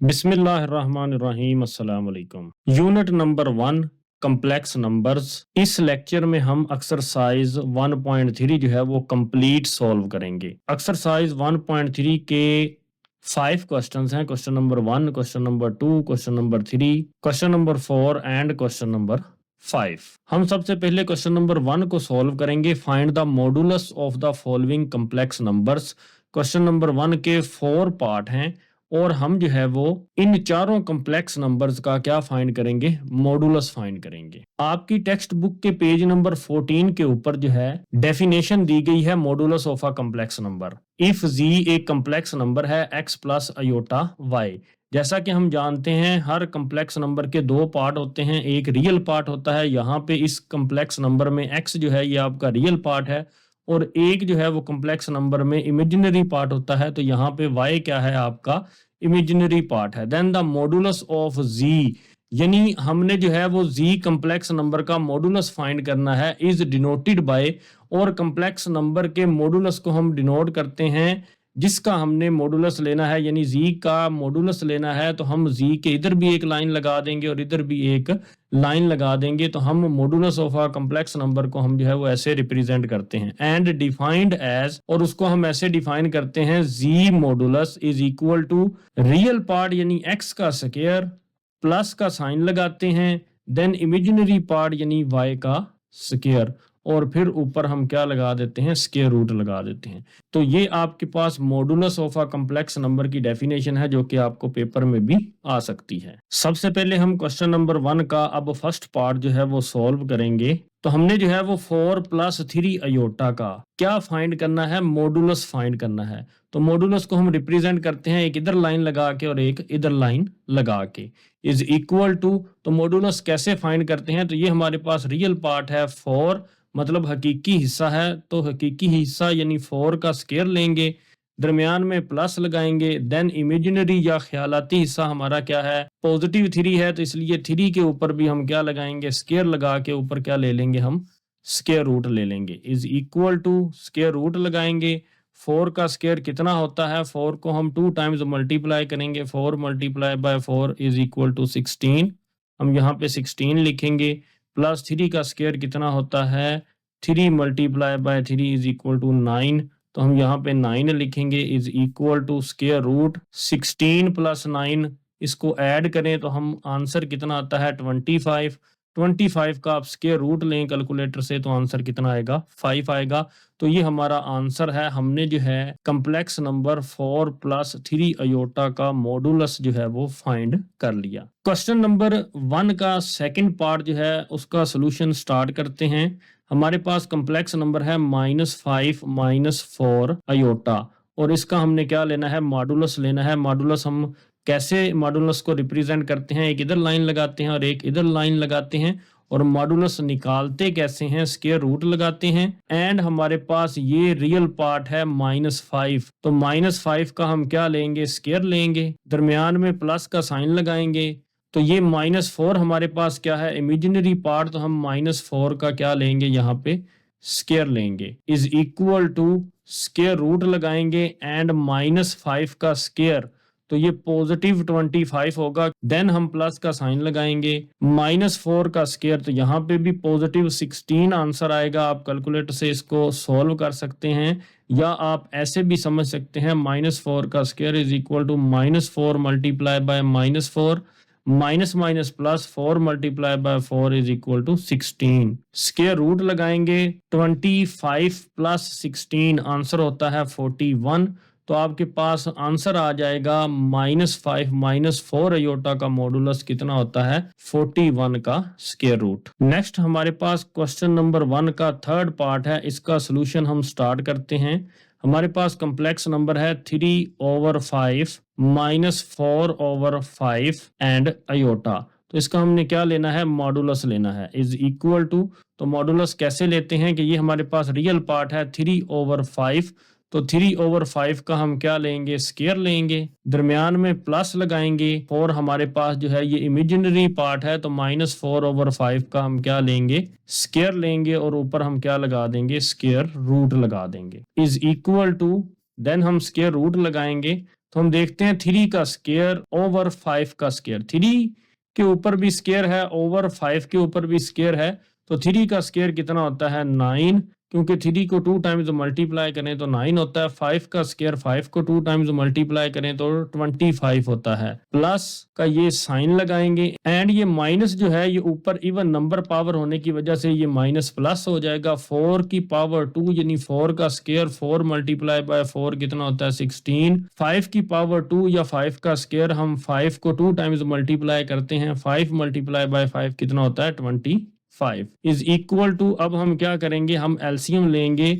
बिस्मिल्लाहिर्रहमानिर्रहीम अस्सलाम वालेकुम। Unit number 1 complex numbers. इस लेक्चर में हम एक्सरसाइज 1.3 जो है वो कंप्लीट सॉल्व करेंगे। एक्सरसाइज 1.3 के 5 क्वेश्चंस हैं। Question number 1, question number 2, question number 3, question number 4 and question number 5। हम सबसे पहले क्वेश्चन नंबर 1 को सॉल्व करेंगे। Find the modulus of the following complex numbers. Question number 1 के 4 पार्ट हैं और हम जो है वो इन चारों कम्प्लेक्स नंबर्स का क्या फाइंड करेंगे, मॉडुलस फाइंड करेंगे। आपकी टेक्स्ट बुक के पेज नंबर 14 के ऊपर जो है डेफिनेशन दी गई है modulus of a complex number. If Z एक कम्प्लेक्स नंबर है x प्लस अयोटा y। जैसा कि हम जानते हैं हर कम्प्लेक्स नंबर के दो पार्ट होते हैं, एक रियल पार्ट होता है। यहाँ पे इस कम्प्लेक्स नंबर में x जो है ये आपका रियल पार्ट है और एक जो है वो कम्प्लेक्स नंबर में इमेजिनरी पार्ट होता है, तो यहाँ पे y क्या है आपका इमेजिनरी पार्ट है। Then the modulus of z, यानी हमने जो है वो z कम्प्लेक्स नंबर का मॉडुलस फाइंड करना है, इज डिनोटेड बाय, और कम्प्लेक्स नंबर के मॉडुलस को हम डिनोट करते हैं जिसका हमने मॉडुलस लेना है, यानी z का मॉडुलस लेना है तो हम z के इधर भी एक लाइन लगा देंगे और इधर भी एक लाइन लगा देंगे, तो हम modulus of a complex number को हम जो है वो ऐसे रिप्रेजेंट करते हैं। एंड डिफाइंड एज, और उसको हम ऐसे डिफाइन करते हैं, z modulus is equal to real part यानी x का स्क्वायर प्लस का साइन लगाते हैं, देन इमेजिनरी पार्ट यानी y का स्क्वायर, और फिर ऊपर हम क्या लगा देते हैं, स्क्वायर रूट लगा देते हैं। तो ये आपके पास modulus of a complex number की डेफिनेशन है जो कि आपको पेपर में भी आ सकती है। सबसे पहले हम क्वेश्चन नंबर 1 का अब फर्स्ट पार्ट जो है वो सॉल्व करेंगे। तो हमने जो है वो 4 प्लस 3 अयोटा का क्या फाइंड करना है, मॉडुलस फाइंड करना है। तो मॉडुलस को हम रिप्रेजेंट करते हैं एक इधर लाइन लगा के और एक इधर लाइन लगा के, इज इक्वल टू। तो मॉडुलस कैसे फाइंड करते हैं, तो ये हमारे पास रियल पार्ट है 4, मतलब हकीकी हिस्सा है, तो हकीकी हिस्सा यानी 4 का स्क्वायर लेंगे, दरमियान में प्लस लगाएंगे, देन इमेजिनरी या ख्यालाती हिस्सा हमारा क्या है, पॉजिटिव 3 है, तो इसलिए 3 के ऊपर भी हम क्या लगाएंगे, स्क्वायर लगा के ऊपर क्या ले लेंगे, हम स्क्वायर रूट ले लेंगे, is equal to square root लगाएंगे। 4 का स्क्वायर कितना होता है, 4 को हम 2 टाइम्स मल्टीप्लाई करेंगे, 4 multiply by 4 is equal to 16, हम यहाँ पे 16 लिखेंगे, प्लस 3 का स्क्वायर कितना होता है, 3 multiply by 3 is equal to 9, तो हम यहाँ पे 9 लिखेंगे, is equal to square root 16 plus 9, इसको ऐड करें तो हम आंसर कितना आता है 25। 25 का आप स्क्वायर रूट लें कैलकुलेटर से तो आंसर कितना आएगा, 5 आएगा। तो ये हमारा आंसर है। हमने जो है कम्प्लेक्स नंबर 4 प्लस 3 अयोटा का मॉडुलस जो है वो फाइंड कर लिया। क्वेश्चन नंबर 1 का सेकंड पार्ट जो है उसका सोल्यूशन स्टार्ट करते हैं। हमारे पास कम्प्लेक्स नंबर है -5 -4 अयोटा, और इसका हमने क्या लेना है, मॉडुलस लेना है। मॉडुलस हम कैसे मॉडुलस को रिप्रेजेंट करते हैं, एक इधर लाइन लगाते हैं और एक इधर लाइन लगाते हैं, और मॉडुलस निकालते कैसे हैं, स्क्वायर रूट लगाते हैं। एंड हमारे पास ये रियल पार्ट है -5, तो -5 का हम क्या लेंगे, स्क्वायर लेंगे, दरमियान में प्लस का साइन लगाएंगे, तो ये -4 हमारे पास क्या है, इमेजिनरी पार्ट, तो हम -4 का क्या लेंगे, यहाँ पे स्क्वायर लेंगे, is equal to square root लगाएंगे एंड -5 का स्क्वायर, तो ये पॉजिटिव 25 होगा। देन हम प्लस का साइन लगाएंगे, -4 का स्क्वायर, तो यहाँ पे भी पॉजिटिव 16 आंसर आएगा। आप कैलकुलेटर से इसको सॉल्व कर सकते हैं या आप ऐसे भी समझ सकते हैं, -4 का square is equal to -4 multiply by -4 minus minus plus 4 multiply by 4 is equal to 16। Square root लगाएंगे, 25 प्लस 16 आंसर होता है 41। तो आपके पास आंसर आ जाएगा -5 -4 अयोटा का मॉडुलस कितना होता है, 41 का स्क्वायर रूट। नेक्स्ट हमारे पास क्वेश्चन नंबर 1 का थर्ड पार्ट है, इसका सोल्यूशन हम स्टार्ट करते हैं। हमारे पास कम्प्लेक्स नंबर है 3/5 -4/5 एंड अयोटा, तो इसका हमने क्या लेना है, मॉडुलस लेना है, इज इक्वल टू। तो मॉडुलस कैसे लेते हैं कि ये हमारे पास रियल पार्ट है 3/5, तो 3/5 का हम क्या लेंगे, स्क्वायर लेंगे, दरमियान में प्लस लगाएंगे, और हमारे पास जो है ये इमेजिनरी पार्ट है, तो -4/5 का हम क्या लेंगे, स्क्वायर लेंगे, और ऊपर हम क्या लगा देंगे, स्क्वायर रूट लगा देंगे, इज इक्वल टू। देन हम स्क्वायर रूट लगाएंगे, तो हम देखते हैं 3 का स्क्वायर ओवर 5 का स्क्वायर, 3 के ऊपर भी स्क्वायर है, ओवर 5 के ऊपर भी स्क्वायर है, तो 3 का स्क्वायर कितना होता है 9, क्योंकि 3 को 2 टाइम्स मल्टीप्लाई करें तो 9 होता है। 5 का स्क्वायर 5 को 2 टाइम्स मल्टीप्लाई करें तो 25 होता है। प्लस का ये साइन लगाएंगे एंड ये माइनस जो है ये ऊपर इवन नंबर पावर होने की वजह से ये माइनस प्लस हो जाएगा। 4 की पावर 2 यानी 4 का स्क्वायर 4 मल्टीप्लाई बाय 4 कितना होता है 16। 5 की पावर 2 या 5 का स्क्वायर हम 5 को 2 टाइम्स मल्टीप्लाई करते हैं, 5 मल्टीप्लाई बाय 5 कितना होता है 25 इज इक्वल टू, अब हम क्या करेंगे हम एलसीएम लेंगे,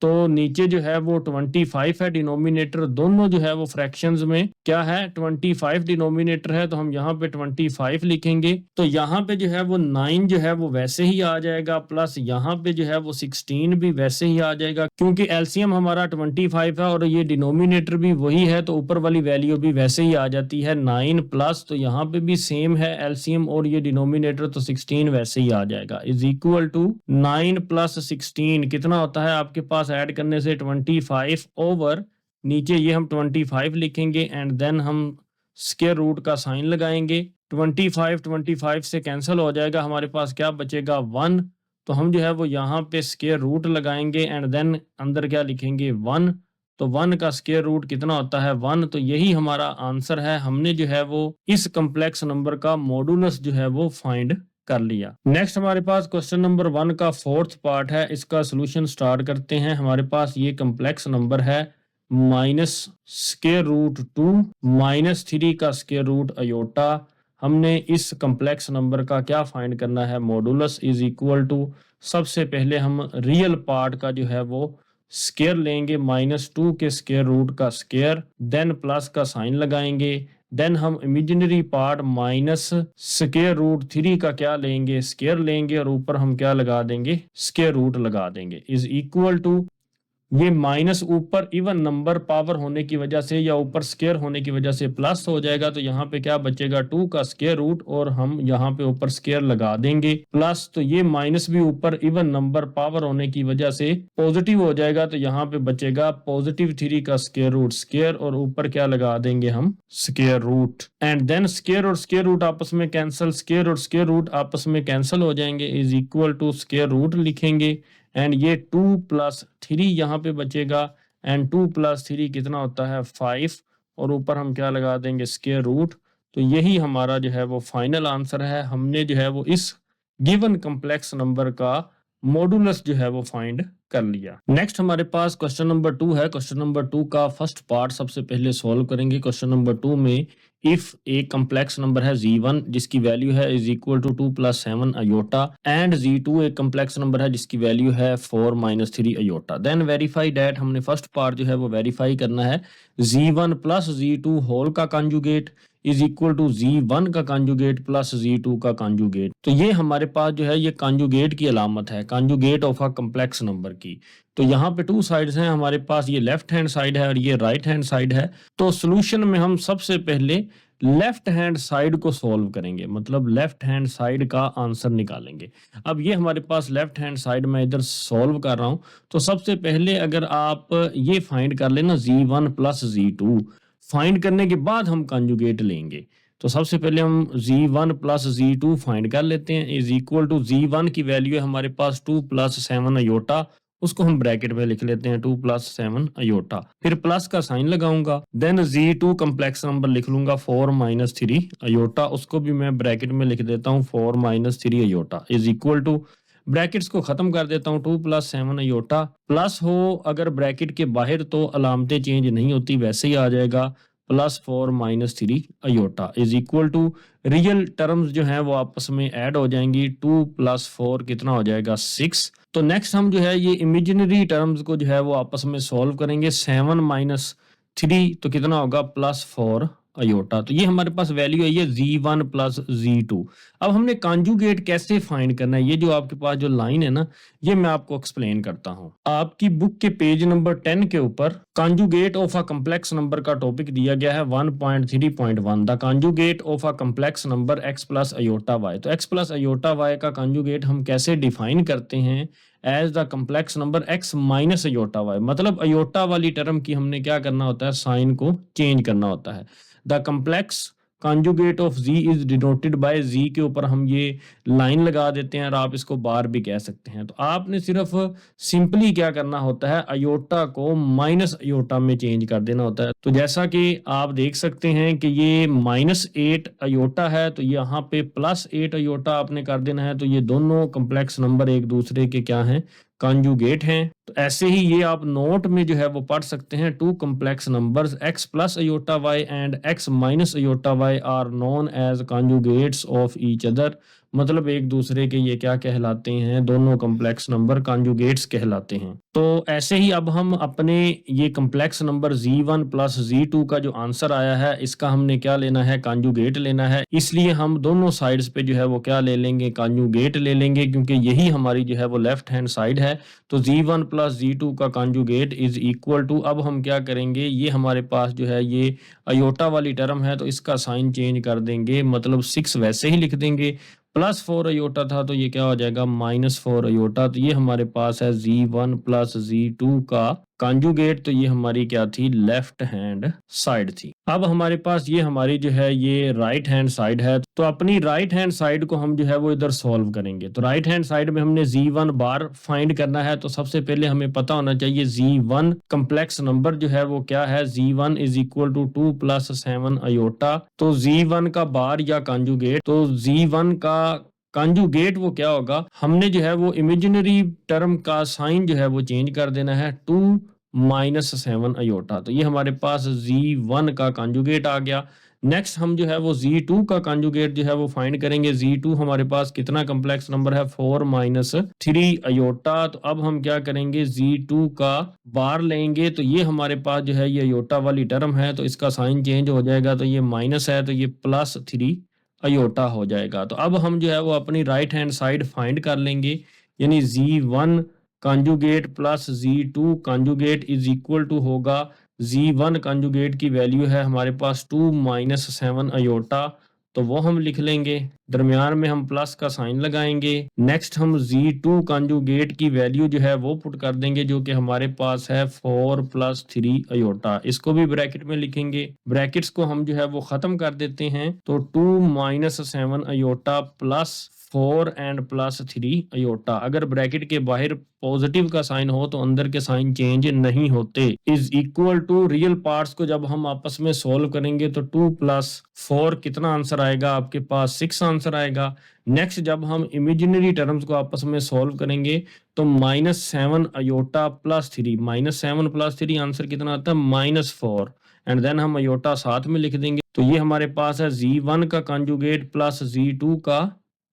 तो नीचे जो है वो 25 है, डिनोमिनेटर दोनों जो है वो फ्रैक्शंस में क्या है 25 डिनोमिनेटर है, तो हम यहाँ पे 25 लिखेंगे। तो यहाँ पे जो है वो 9 जो है वो वैसे ही आ जाएगा, प्लस यहाँ पे जो है वो 16 भी वैसे ही आ जाएगा, क्योंकि एलसीएम हमारा 25 है और ये डिनोमिनेटर भी वही है, तो ऊपर वाली वैल्यू भी वैसे ही आ जाती है 9 प्लस, तो यहाँ पे भी सेम है एलसीएम और ये डिनोमिनेटर, तो 16 वैसे ही आ जाएगा इज इक्वल टू 9 प्लस 16 कितना होता है आपके पास ऐड करने से 25 ओवर नीचे ये हम 25 लिखेंगे एंड देन हम स्क्वायर रूट का साइन लगाएंगे। 25 से कैंसिल हो जाएगा, हमारे पास क्या बचेगा 1, तो हम जो है वो यहाँ पे स्क्वायर रूट लगाएंगे एंड देन अंदर क्या लिखेंगे 1, तो 1 का स्क्वायर रूट कितना होता है 1, तो यही हमारा आंसर है। हमने जो है वो इस कम्प्लेक्स नंबर का मॉडुलस जो है वो फाइंड कर लिया। नेक्स्ट हमारे पास क्वेश्चन नंबर 1 का 4th पार्ट है, इसका सोल्यूशन स्टार्ट करते हैं। हमारे पास ये कम्प्लेक्स नंबर है माइनस स्क्वायर रूट 2 माइनस 3 का स्क्वायर रूट अयोटा। हमने इस कम्प्लेक्स नंबर का क्या फाइंड करना है मॉडुलस इज इक्वल टू, सबसे पहले हम रियल पार्ट का जो है वो स्क्वायर लेंगे, -2 के स्क्वायर रूट का स्क्वायर, देन प्लस का साइन लगाएंगे, देन हम imaginary part minus square root 3 का क्या लेंगे स्क्वायर लेंगे और ऊपर हम क्या लगा देंगे स्क्वायर रूट लगा देंगे इज इक्वल टू, ये माइनस ऊपर इवन नंबर पावर होने की वजह से या ऊपर स्क्वायर होने की वजह से प्लस हो जाएगा, तो यहाँ पे क्या बचेगा 2 का स्क्वायर रूट और हम यहाँ पे ऊपर स्क्वायर लगा देंगे प्लस, तो ये माइनस भी ऊपर इवन नंबर पावर होने की वजह से पॉजिटिव हो जाएगा, तो यहाँ पे बचेगा +3 का स्क्वायर रूट स्क्वायर और ऊपर क्या लगा देंगे हम square root and then square और स्क्वायर रूट आपस में कैंसिल, स्क्वायर और स्क्वायर रूट आपस में कैंसिल हो जाएंगे is equal to square root लिखेंगे एंड ये 2 + 3 यहाँ पे बचेगा एंड 2 + 3 कितना होता है 5 और ऊपर हम क्या लगा देंगे स्क्वायर रूट, तो यही हमारा जो है वो फाइनल आंसर है। हमने जो है वो इस गिवन कम्प्लेक्स नंबर का मॉडुलस जो है वो फाइंड कर लिया। नेक्स्ट हमारे पास क्वेश्चन नंबर 2 है। क्वेश्चन नंबर 2 का फर्स्ट पार्ट सबसे पहले सॉल्व करेंगे। क्वेश्चन नंबर 2 में इफ एक कम्प्लेक्स नंबर है z1 जिसकी वैल्यू है is equal to 2 + 7 iota and z2 एक कम्प्लेक्स नंबर है जिसकी वैल्यू है 4 - 3 अयोटा, देन वेरीफाई दैट, हमने फर्स्ट पार्ट जो है वो वेरीफाई करना है z1 + z2 होल का conjugate is equal to z1 का कॉन्जुगेट प्लस z2 का कॉन्जुगेट, तो ये हमारे पास जो है ये कॉन्जुगेट की अलामत है, conjugate of a complex number की। तो यहाँ पे 2 साइड्स हैं हमारे पास, ये लेफ्ट हैंड साइड है और ये राइट हैंड साइड है। तो सॉल्यूशन में हम सबसे पहले लेफ्ट हैंड साइड को सॉल्व करेंगे, मतलब लेफ्ट हैंड साइड का आंसर निकालेंगे। अब ये हमारे पास लेफ्ट हैंड साइड में इधर सॉल्व कर रहा हूँ, तो सबसे पहले अगर आप ये फाइंड कर लेना z1 + z2, फाइंड करने के बाद हम कॉन्जुगेट लेंगे। तो सबसे पहले हम z1 + z2 फाइंड कर लेते हैं इज इक्वल टू, z1 की वैल्यू है हमारे पास 2 + 7 अयोटा, उसको हम ब्रैकेट में लिख लेते हैं 2 + 7 अयोटा, फिर प्लस का साइन लगाऊंगा, देन z2 कम्प्लेक्स नंबर लिख लूंगा 4 - 3 अयोटा, उसको भी मैं ब्रैकेट में लिख देता हूँ 4 - 3 iota is equal to, brackets को खत्म कर देता हूँ 2 + 7 अयोटा, प्लस हो अगर ब्रैकेट के बाहर तो अलामतें चेंज नहीं होती वैसे ही आ जाएगा +4 - 3 iota is equal to, real terms जो हैं वो आपस में ऐड हो जाएंगी, 2 + 4 कितना हो जाएगा 6। तो नेक्स्ट हम जो है ये इमेजिनरी टर्म्स को जो है वो आपस में सॉल्व करेंगे, 7 - 3 तो कितना होगा +4 अयोटा, तो ये हमारे पास वैल्यू है ये z1 + z2। अब हमने कॉन्जुगेट कैसे फाइंड करना है, ये जो आपके पास जो लाइन है ना ये मैं आपको एक्सप्लेन करता हूँ। आपकी बुक के पेज नंबर 10 के ऊपर conjugate of a complex number का टॉपिक दिया गया है 1.3.1, the conjugate of a complex number x + iota y। तो x + अयोटा y का कॉन्जुगेट हम कैसे डिफाइन करते हैं as the complex number x minus iota y, मतलब अयोटा वाली टर्म की हमने क्या करना होता है, साइन को चेंज करना होता है। The complex conjugate of z is denoted bye z के ऊपर हम ये लाइन लगा देते हैं और आप इसको बार भी कह सकते हैं। तो आपने सिर्फ सिंपली क्या करना होता है, अयोटा को माइनस अयोटा में चेंज कर देना होता है। तो जैसा कि आप देख सकते हैं कि ये -8 अयोटा है, तो यहाँ पे +8 अयोटा आपने कर देना है। तो ये दोनों कम्प्लेक्स नंबर एक दूसरे के क्या हैं, कॉन्जुगेट हैं। तो ऐसे ही ये आप नोट में जो है वो पढ़ सकते हैं, two complex numbers x plus iota y and x minus iota y are known as conjugates of each other, मतलब एक दूसरे के ये क्या कहलाते हैं, दोनों कम्प्लेक्स नंबर कॉन्जुगेट्स कहलाते हैं। तो ऐसे ही अब हम अपने ये complex number z1 plus z2 का जो आंसर आया है, इसका हमने क्या लेना है, कॉन्जुगेट लेना है। इसलिए हम दोनों साइड्स पे जो है वो क्या ले लेंगे, कॉन्जुगेट ले लेंगे, क्योंकि यही हमारी जो है वो लेफ्ट हैंड साइड है। तो z1 प्लस z2 का कॉन्जुगेट इज इक्वल टू, अब हम क्या करेंगे, ये हमारे पास जो है ये अयोटा वाली टर्म है, तो इसका साइन चेंज कर देंगे, मतलब 6 वैसे ही लिख देंगे। +4 अयोटा था तो ये क्या हो जाएगा, -4 अयोटा। तो ये हमारे पास है z1 प्लस z2 का कॉन्जुगेट। तो ये हमारी क्या थी, लेफ्ट हैंड साइड थी। अब हमारे पास ये हमारी जो है ये राइट हैंड साइड है। तो अपनी राइट हैंड साइड को हम जो है वो इधर सॉल्व करेंगे। तो राइट हैंड साइड में हमने z1 बार फाइंड करना है। तो सबसे पहले हमें पता होना चाहिए z1 कम्प्लेक्स नंबर जो है वो क्या है, z1 is equal to 2 + 7 aorta. तो z1 का बार या कॉन्जुगेट, तो z1 का कॉन्जुगेट वो क्या होगा, हमने जो है वो इमेजिनरी टर्म का साइन जो है वो चेंज कर देना है, 2 - 7 अयोटा। तो ये हमारे पास z1 का कॉन्जुगेट आ गया। नेक्स्ट हम जो है वो z2 का कॉन्जुगेट जो है वो फाइंड करेंगे। z2 हमारे पास कितना कम्प्लेक्स नंबर है, 4 - 3 अयोटा। तो अब हम क्या करेंगे, z2 का बार लेंगे। तो ये हमारे पास जो है ये अयोटा वाली टर्म है, तो इसका साइन चेंज हो जाएगा। तो ये माइनस है, तो ये +3 अयोटा हो जाएगा। तो अब हम जो है वो अपनी राइट हैंड साइड फाइंड कर लेंगे, यानी z1 conjugate plus z2 conjugate is equal to होगा, z1 कॉन्जुगेट की वैल्यू है हमारे पास 2 - 7 अयोटा, तो वो हम लिख लेंगे, दरमियान में हम प्लस का साइन लगाएंगे। नेक्स्ट हम z2 कॉन्जुगेट की वैल्यू जो है वो पुट कर देंगे, जो कि हमारे पास है 4 + 3 अयोटा। इसको भी ब्रैकेट में लिखेंगे, ब्रैकेट्स को हम जो है वो खत्म कर देते हैं। तो 2 - 7 अयोटा प्लस 4 एंड +3 अयोटा। अगर ब्रैकेट के बाहर पॉजिटिव का साइन हो तो अंदर के साइन चेंज नहीं होते। Is equal to, real parts को जब हम आपस में सोल्व करेंगे तो 2 + 4 कितना आंसर आएगा, आपके पास 6 आंसर आएगा। नेक्स्ट जब हम इमेजिनरी टर्म्स को आपस में सोल्व करेंगे तो -7 अयोटा प्लस 3, -7 + 3 आंसर कितना आता है, -4, एंड देन हम अयोटा साथ में लिख देंगे। तो ये हमारे पास है z1 का कॉन्जुगेट प्लस z2 का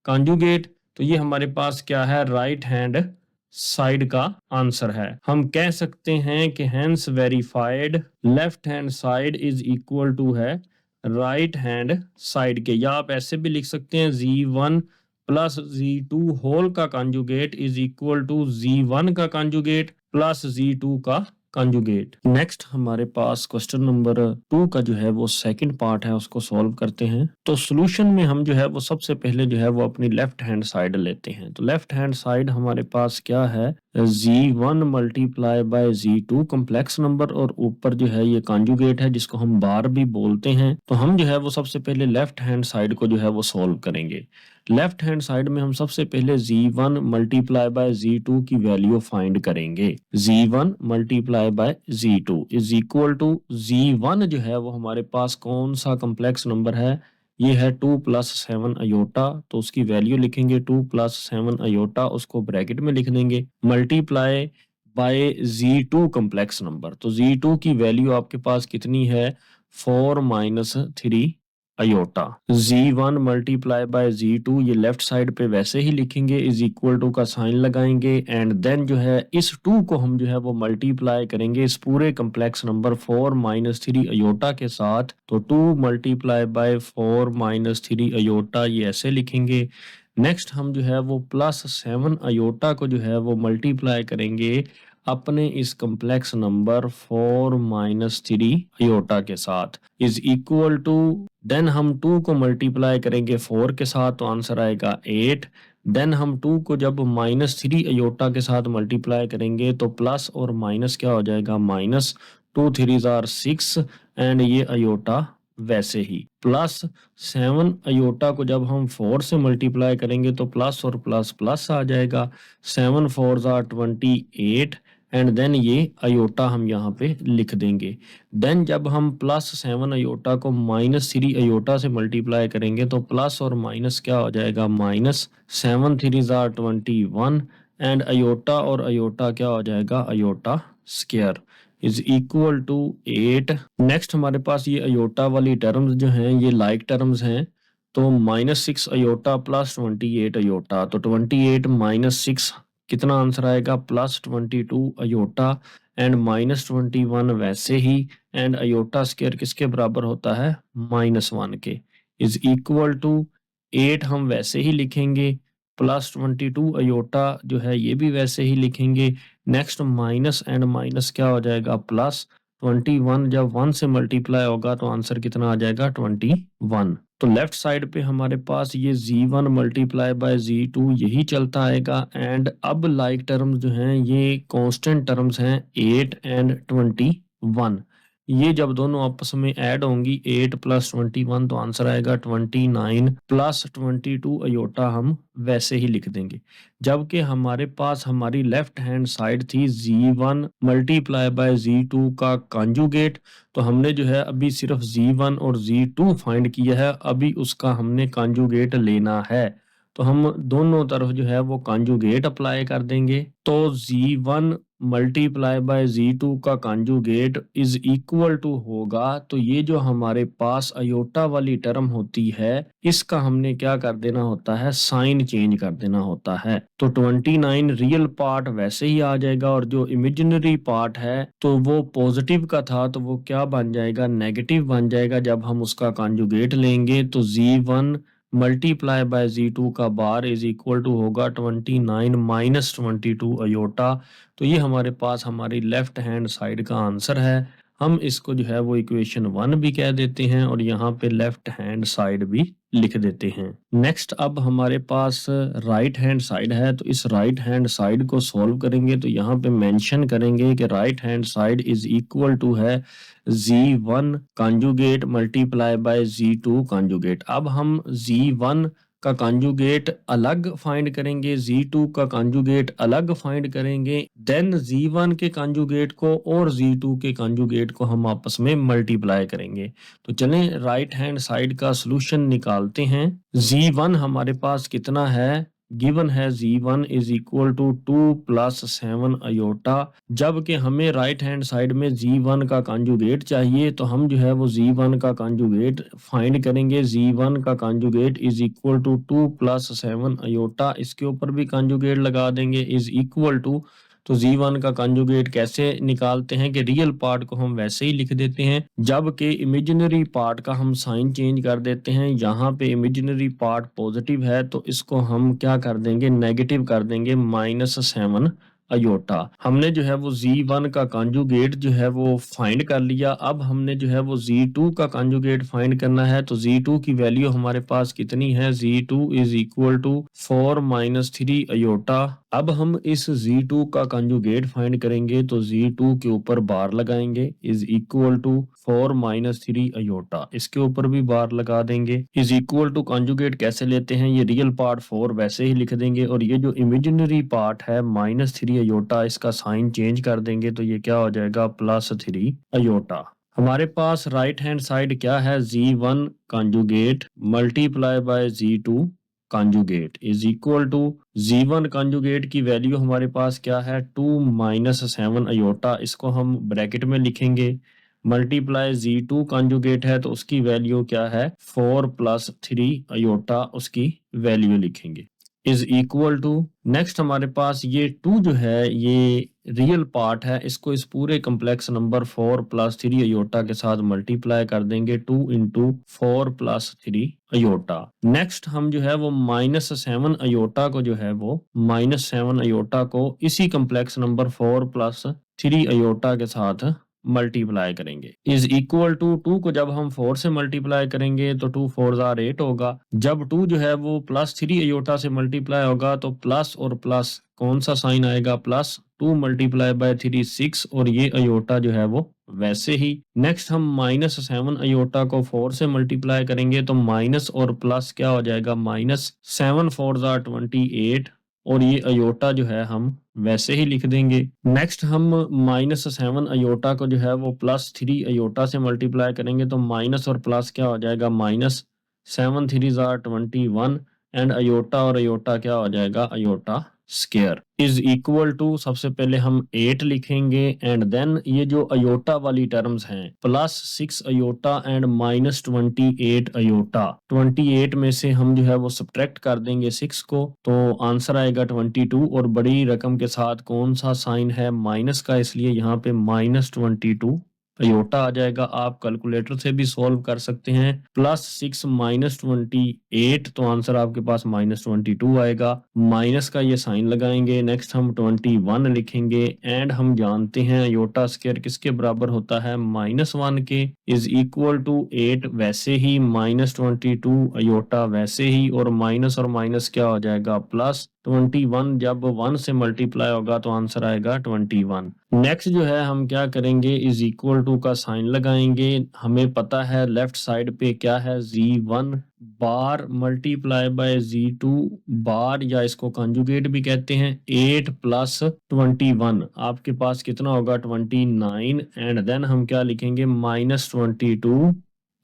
कॉन्जुगेट। तो ये हमारे पास क्या है, राइट हैंड साइड का आंसर है। हम कह सकते हैं कि hence verified left hand side is equal to है राइट हैंड साइड के, या आप ऐसे भी लिख सकते हैं z1 प्लस z2 होल का conjugate is equal to z1 का कॉन्जुगेट प्लस z2 का कॉन्जुगेट। नेक्स्ट हमारे पास क्वेश्चन नंबर 2 का जो है वो सेकंड पार्ट है, उसको सॉल्व करते हैं। तो सॉल्यूशन में हम जो है वो सबसे पहले जो है वो अपनी लेफ्ट हैंड साइड लेते हैं। तो लेफ्ट हैंड साइड हमारे पास क्या है, z1 × z2 कम्प्लेक्स नंबर, और ऊपर जो है ये कॉन्जुगेट है जिसको हम बार भी बोलते हैं। तो हम जो है वो सबसे पहले लेफ्ट हैंड साइड को जो है वो सॉल्व करेंगे। लेफ्ट हैंड साइड में हम सबसे पहले z1 × z2 की वैल्यू फाइंड करेंगे। z1 × z2 is equal to, z1 जो है वो हमारे पास कौन सा कम्प्लेक्स नंबर है, ये है 2 + 7 अयोटा। तो उसकी वैल्यू लिखेंगे 2 + 7 अयोटा, उसको ब्रैकेट में लिख देंगे, multiply by z2 complex number. तो z2 की वैल्यू आपके पास कितनी है, 4 - 3 अयोटा। z1 × z2 ये लेफ्ट साइड पे वैसे ही लिखेंगे, इज इक्वल टू का साइन लगाएंगे, एंड देन जो है इस 2 को हम जो है वो मल्टीप्लाई करेंगे इस पूरे कम्प्लेक्स नंबर 4 - 3 अयोटा के साथ। तो 2 × 4 - 3 अयोटा, ये ऐसे लिखेंगे। नेक्स्ट हम जो है वो +7 अयोटा को जो है वो मल्टीप्लाई करेंगे अपने इस कम्प्लेक्स नंबर 4 - 3 अयोटा के साथ, इज इक्वल टू, देन हम 2 को मल्टीप्लाई करेंगे 4 के साथ, तो आंसर आएगा 8। देन हम 2 को जब -3 अयोटा के साथ मल्टीप्लाई करेंगे तो प्लस और माइनस क्या हो जाएगा, माइनस 2 3s आर 6 एंड ये अयोटा वैसे ही प्लस 7 अयोटा को जब हम 4 से मल्टीप्लाई करेंगे तो प्लस और प्लस प्लस आ जाएगा, 7 4s आर 28 एंड देन ये अयोटा हम यहाँ पे लिख देंगे। देन जब हम +7 अयोटा को -3 अयोटा से मल्टीप्लाई करेंगे तो प्लस और माइनस क्या हो जाएगा, -7 3s आर 21 एंड अयोटा और अयोटा क्या हो जाएगा, iota square is equal to 8। Next हमारे पास ये अयोटा वाली टर्म्स जो हैं ये लाइक टर्म्स हैं, तो -6 अयोटा प्लस 28 अयोटा, तो 28 -6 कितना आंसर आएगा, +22 अयोटा एंड -21 वैसे ही एंड अयोटा स्क्वायर किसके बराबर होता है, -1 के, इज इक्वल टू 8 हम वैसे ही लिखेंगे, +22 अयोटा जो है ये भी वैसे ही लिखेंगे। नेक्स्ट माइनस एंड माइनस क्या हो जाएगा, +21 जब 1 से मल्टीप्लाई होगा तो आंसर कितना आ जाएगा, 21। तो लेफ्ट साइड पे हमारे पास ये z1 मल्टीप्लाई बाय z2 यही चलता आएगा एंड अब लाइक टर्म्स जो हैं ये कांस्टेंट टर्म्स हैं 8 एंड 21, ये जब दोनों आपस में ऐड होंगी 8 + 21 तो आंसर आएगा 29 + 22 अयोटा हम वैसे ही लिख देंगे। जबकि हमारे पास हमारी लेफ्ट हैंड साइड थी z1 मल्टीप्लाई बाय z2 का कॉन्जुगेट, तो हमने जो है अभी सिर्फ z1 और z2 फाइंड किया है, अभी उसका हमने कॉन्जुगेट लेना है, तो हम दोनों तरफ जो है वो कॉन्जुगेट अप्लाई कर देंगे। तो z1 मल्टीप्लाई बाय z2 का कॉन्जुगेट इज इक्वल टू होगा, तो ये जो हमारे पास अयोटा वाली टर्म होती है इसका हमने क्या कर देना होता है, साइन चेंज कर देना होता है, तो 29 रियल पार्ट वैसे ही आ जाएगा और जो इमेजिनरी पार्ट है तो वो पॉजिटिव का था तो वो क्या बन जाएगा, नेगेटिव बन जाएगा जब हम उसका कॉन्जुगेट लेंगे, तो z1 मल्टीप्लाई बाय z2 का बार इज इक्वल टू होगा 29 - 22 अयोटा, तो ये हमारे पास हमारी लेफ्ट हैंड साइड का आंसर है। हम इसको जो है वो इक्वेशन 1 भी कह देते हैं और यहाँ पे लेफ्ट हैंड साइड भी लिख देते हैं। नेक्स्ट अब हमारे पास राइट हैंड साइड है, तो इस राइट हैंड साइड को सॉल्व करेंगे तो यहाँ पे मेंशन करेंगे कि right hand side is equal to है z1 conjugate multiply by z2 conjugate. अब हम z1 का कॉन्जुगेट अलग फाइंड करेंगे, z2 का कॉन्जुगेट अलग फाइंड करेंगे, देन z1 के कॉन्जुगेट को और z2 के कॉन्जुगेट को हम आपस में मल्टीप्लाई करेंगे। तो चलें राइट हैंड साइड का सॉल्यूशन निकालते हैं। z1 हमारे पास कितना है, गिवन है z1 is equal to 2 + 7 aorta, जबकि हमें राइट हैंड साइड में z1 का कॉन्जुगेट चाहिए, तो हम जो है वो z1 का कॉन्जुगेट फाइंड करेंगे। z1 का conjugate is equal to 2 + 7 iota, इसके ऊपर भी कॉन्जुगेट लगा देंगे इज इक्वल टू, तो z1 का कॉन्जुगेट कैसे निकालते हैं कि रियल पार्ट को हम वैसे ही लिख देते हैं जबकि इमेजिनरी पार्ट का हम साइन चेंज कर देते हैं। यहाँ पे इमेजिनरी पार्ट पॉजिटिव है तो इसको हम क्या कर देंगे, नेगेटिव कर देंगे, -7 अयोटा। हमने जो है वो z1 का कॉन्जुगेट जो है वो फाइंड कर लिया, अब हमने जो है वो z2 का कॉन्जुगेट फाइंड करना है, तो z2 की वैल्यू हमारे पास कितनी है, z2 is equal to 4 - 3 aorta. अब हम इस z2 का कॉन्जुगेट फाइंड करेंगे तो z2 के ऊपर बार लगाएंगे इज इक्वल टू 4 - 3 अयोटा, इसके ऊपर भी बार लगा देंगे, इज इक्वल टू कॉन्जुगेट कैसे लेते हैं, ये रियल पार्ट 4 वैसे ही लिख देंगे और ये जो इमेजिनरी पार्ट है -3 अयोटा इसका साइन चेंज कर देंगे, तो ये क्या हो जाएगा, +3 अयोटा। हमारे पास राइट हैंड साइड क्या है, z1 conjugate multiply by z2 conjugate is equal to z1 conjugate की वैल्यू हमारे पास क्या है, 2 - 7 अयोटा, इसको हम ब्रैकेट में लिखेंगे, मल्टीप्लाई z2 कॉन्जुगेट है तो उसकी वैल्यू क्या है, 4 + 3 अयोटा, उसकी वैल्यू लिखेंगे इज इक्वल टू। नेक्स्ट हमारे पास ये 2 जो है ये रियल पार्ट है, इसको इस पूरे कम्प्लेक्स नंबर 4 + 3 अयोटा के साथ मल्टीप्लाई कर देंगे, 2 × 4 + 3 अयोटा। नेक्स्ट हम जो है वो -7 अयोटा को जो है वो -7 अयोटा को इसी कम्प्लेक्स नंबर 4 + 3 अयोटा के साथ मल्टीप्लाई करेंगे। इज इक्वल टू 2 को जब हम 4 से मल्टीप्लाई करेंगे तो 2 4 जार 8 होगा। जब 2 जो है वो +3 अयोटा से मल्टीप्लाई होगा तो प्लस और प्लस कौन सा साइन आएगा, +2 मल्टीप्लाई बाय 3 6, और ये अयोटा जो है वो वैसे ही। नेक्स्ट हम -7 अयोटा को 4 से मल्टीप्लाई करेंगे तो माइनस और प्लस क्या हो जाएगा, -7 4 जार 28, और ये अयोटा जो है हम वैसे ही लिख देंगे। नेक्स्ट हम -7 अयोटा को जो है वो +3 अयोटा से मल्टीप्लाई करेंगे तो माइनस और प्लस क्या हो जाएगा, -7 3 जार 21, एंड अयोटा और अयोटा क्या हो जाएगा, iota square is equal to, सबसे पहले हम 8 लिखेंगे एंड देन ये जो अयोटा वाली टर्म्स हैं +6 अयोटा एंड -28 अयोटा, 28 में से हम जो है वो सब्ट्रैक्ट कर देंगे 6 को, तो आंसर आएगा 22, और बड़ी रकम के साथ कौन सा साइन है, माइनस का, इसलिए यहाँ पे -22 अयोटा आ जाएगा। आप कैलकुलेटर से भी सॉल्व कर सकते हैं। +6 -28, तो आंसर आपके पास -22 आएगा। माइनस का ये साइन लगाएंगे, नेक्स्ट हम 21 लिखेंगे एंड हम जानते हैं अयोटा स्क्वायर किसके बराबर होता है, -1 के, इज इक्वल टू 8 वैसे ही, -22 अयोटा वैसे ही, और माइनस क्या हो जाएगा, +21, जब 1 से मल्टीप्लाई होगा तो आंसर आएगा 21। नेक्स्ट जो है हम क्या करेंगे, इज इक्वल टू का साइन लगाएंगे। हमें पता है लेफ्ट साइड पे क्या है, Z1 bar multiply by Z2 बार, या इसको कंजुगेट भी कहते हैं। 8 + 21 आपके पास कितना होगा, 29, एंड देन हम क्या लिखेंगे, -22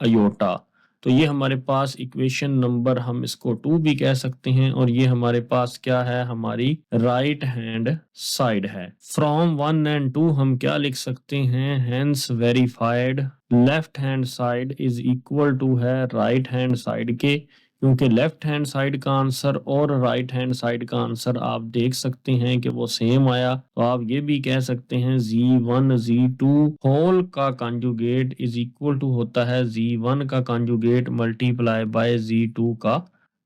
अयोटा। तो ये हमारे पास इक्वेशन नंबर, हम इसको 2 भी कह सकते हैं, और ये हमारे पास क्या है, हमारी राइट हैंड साइड है। फ्रॉम 1 एंड 2 हम क्या लिख सकते हैं, hence verified left hand side is equal to है राइट हैंड साइड के, क्योंकि लेफ्ट हैंड साइड का आंसर और राइट हैंड साइड का आंसर आप देख सकते हैं कि वो सेम आया। तो आप ये भी कह सकते हैं Z1 Z2 होल का कंजुगेट इज इक्वल टू होता है Z1 का कंजुगेट मल्टीप्लाई बाय Z2 का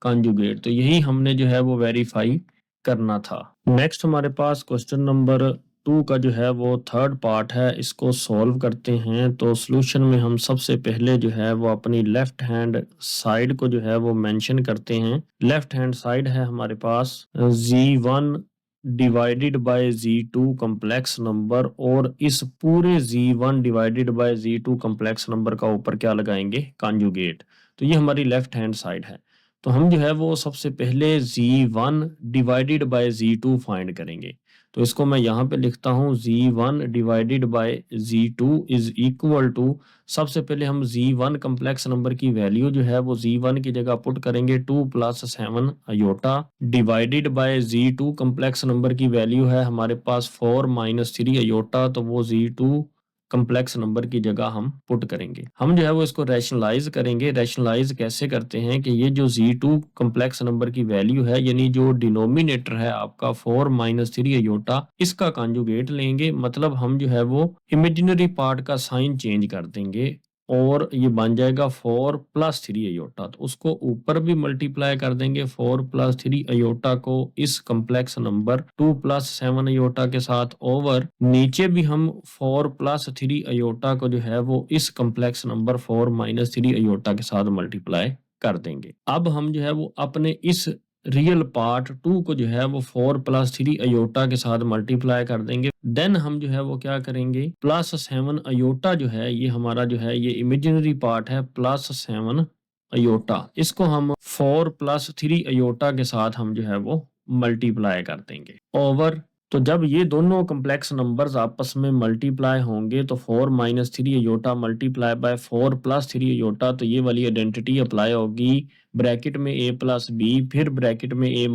कंजुगेट। तो यही हमने जो है वो वेरीफाई करना था। नेक्स्ट हमारे पास क्वेश्चन नंबर 2 का जो है वो थर्ड पार्ट है, इसको सॉल्व करते हैं। तो सॉल्यूशन में हम सबसे पहले जो है वो अपनी लेफ्ट हैंड साइड को जो है वो मेंशन करते हैं। लेफ्ट हैंड साइड है हमारे पास Z1 divided by Z2 complex number, और इस पूरे Z1 divided by Z2 complex number का ऊपर क्या लगाएंगे, कंजुगेट। तो ये हमारी लेफ्ट हैंड साइड है। तो हम जो है वो सबसे पहले Z1 divided by Z2 find करेंगे। तो इसको मैं यहाँ पे लिखता हूँ, Z1 divided by Z2 is equal to, सबसे पहले हम Z1 कम्प्लेक्स नंबर की वैल्यू जो है वो Z1 की जगह पुट करेंगे 2 + 7 iota, divided by Z2 complex number की वैल्यू है हमारे पास 4 - 3 अयोटा, तो वो Z2 कम्प्लेक्स नंबर की जगह हम पुट करेंगे। हम जो है वो इसको रैशनलाइज करेंगे। रैशनलाइज कैसे करते हैं कि ये जो Z2 कम्प्लेक्स नंबर की वैल्यू है, यानी जो डिनोमिनेटर है आपका 4 - 3 अयोटा, इसका कंजुगेट लेंगे। मतलब हम जो है वो इमेजिनरी पार्ट का साइन चेंज कर देंगे और ये बन जाएगा 4 + 3 अयोटा। तो उसको ऊपर भी मल्टीप्लाई कर देंगे 4 + 3 अयोटा को इस कम्प्लेक्स नंबर 2 + 7 अयोटा के साथ, ओवर नीचे भी हम 4 + 3 अयोटा को जो है वो इस कम्प्लेक्स नंबर 4 - 3 अयोटा के साथ मल्टीप्लाई कर देंगे। अब हम जो है वो अपने इस रियल पार्ट 2 को जो है वो 4 + 3 अयोटा के साथ मल्टीप्लाई कर देंगे। देन हम जो है वो क्या करेंगे, +7 अयोटा जो है ये हमारा जो है ये इमेजिनरी पार्ट है, +7 अयोटा, इसको हम 4 + 3 अयोटा के साथ हम जो है वो मल्टीप्लाई कर देंगे ओवर। तो जब ये दोनों कम्प्लेक्स नंबर्स आपस में मल्टीप्लाई होंगे तो 4 - 3 अयोटा मल्टीप्लाई बाय 4 + 3 अयोटा, तो ये वाली आइडेंटिटी अप्लाई होगी। ब्रैकेट में a + b, फिर ब्रैकेट में a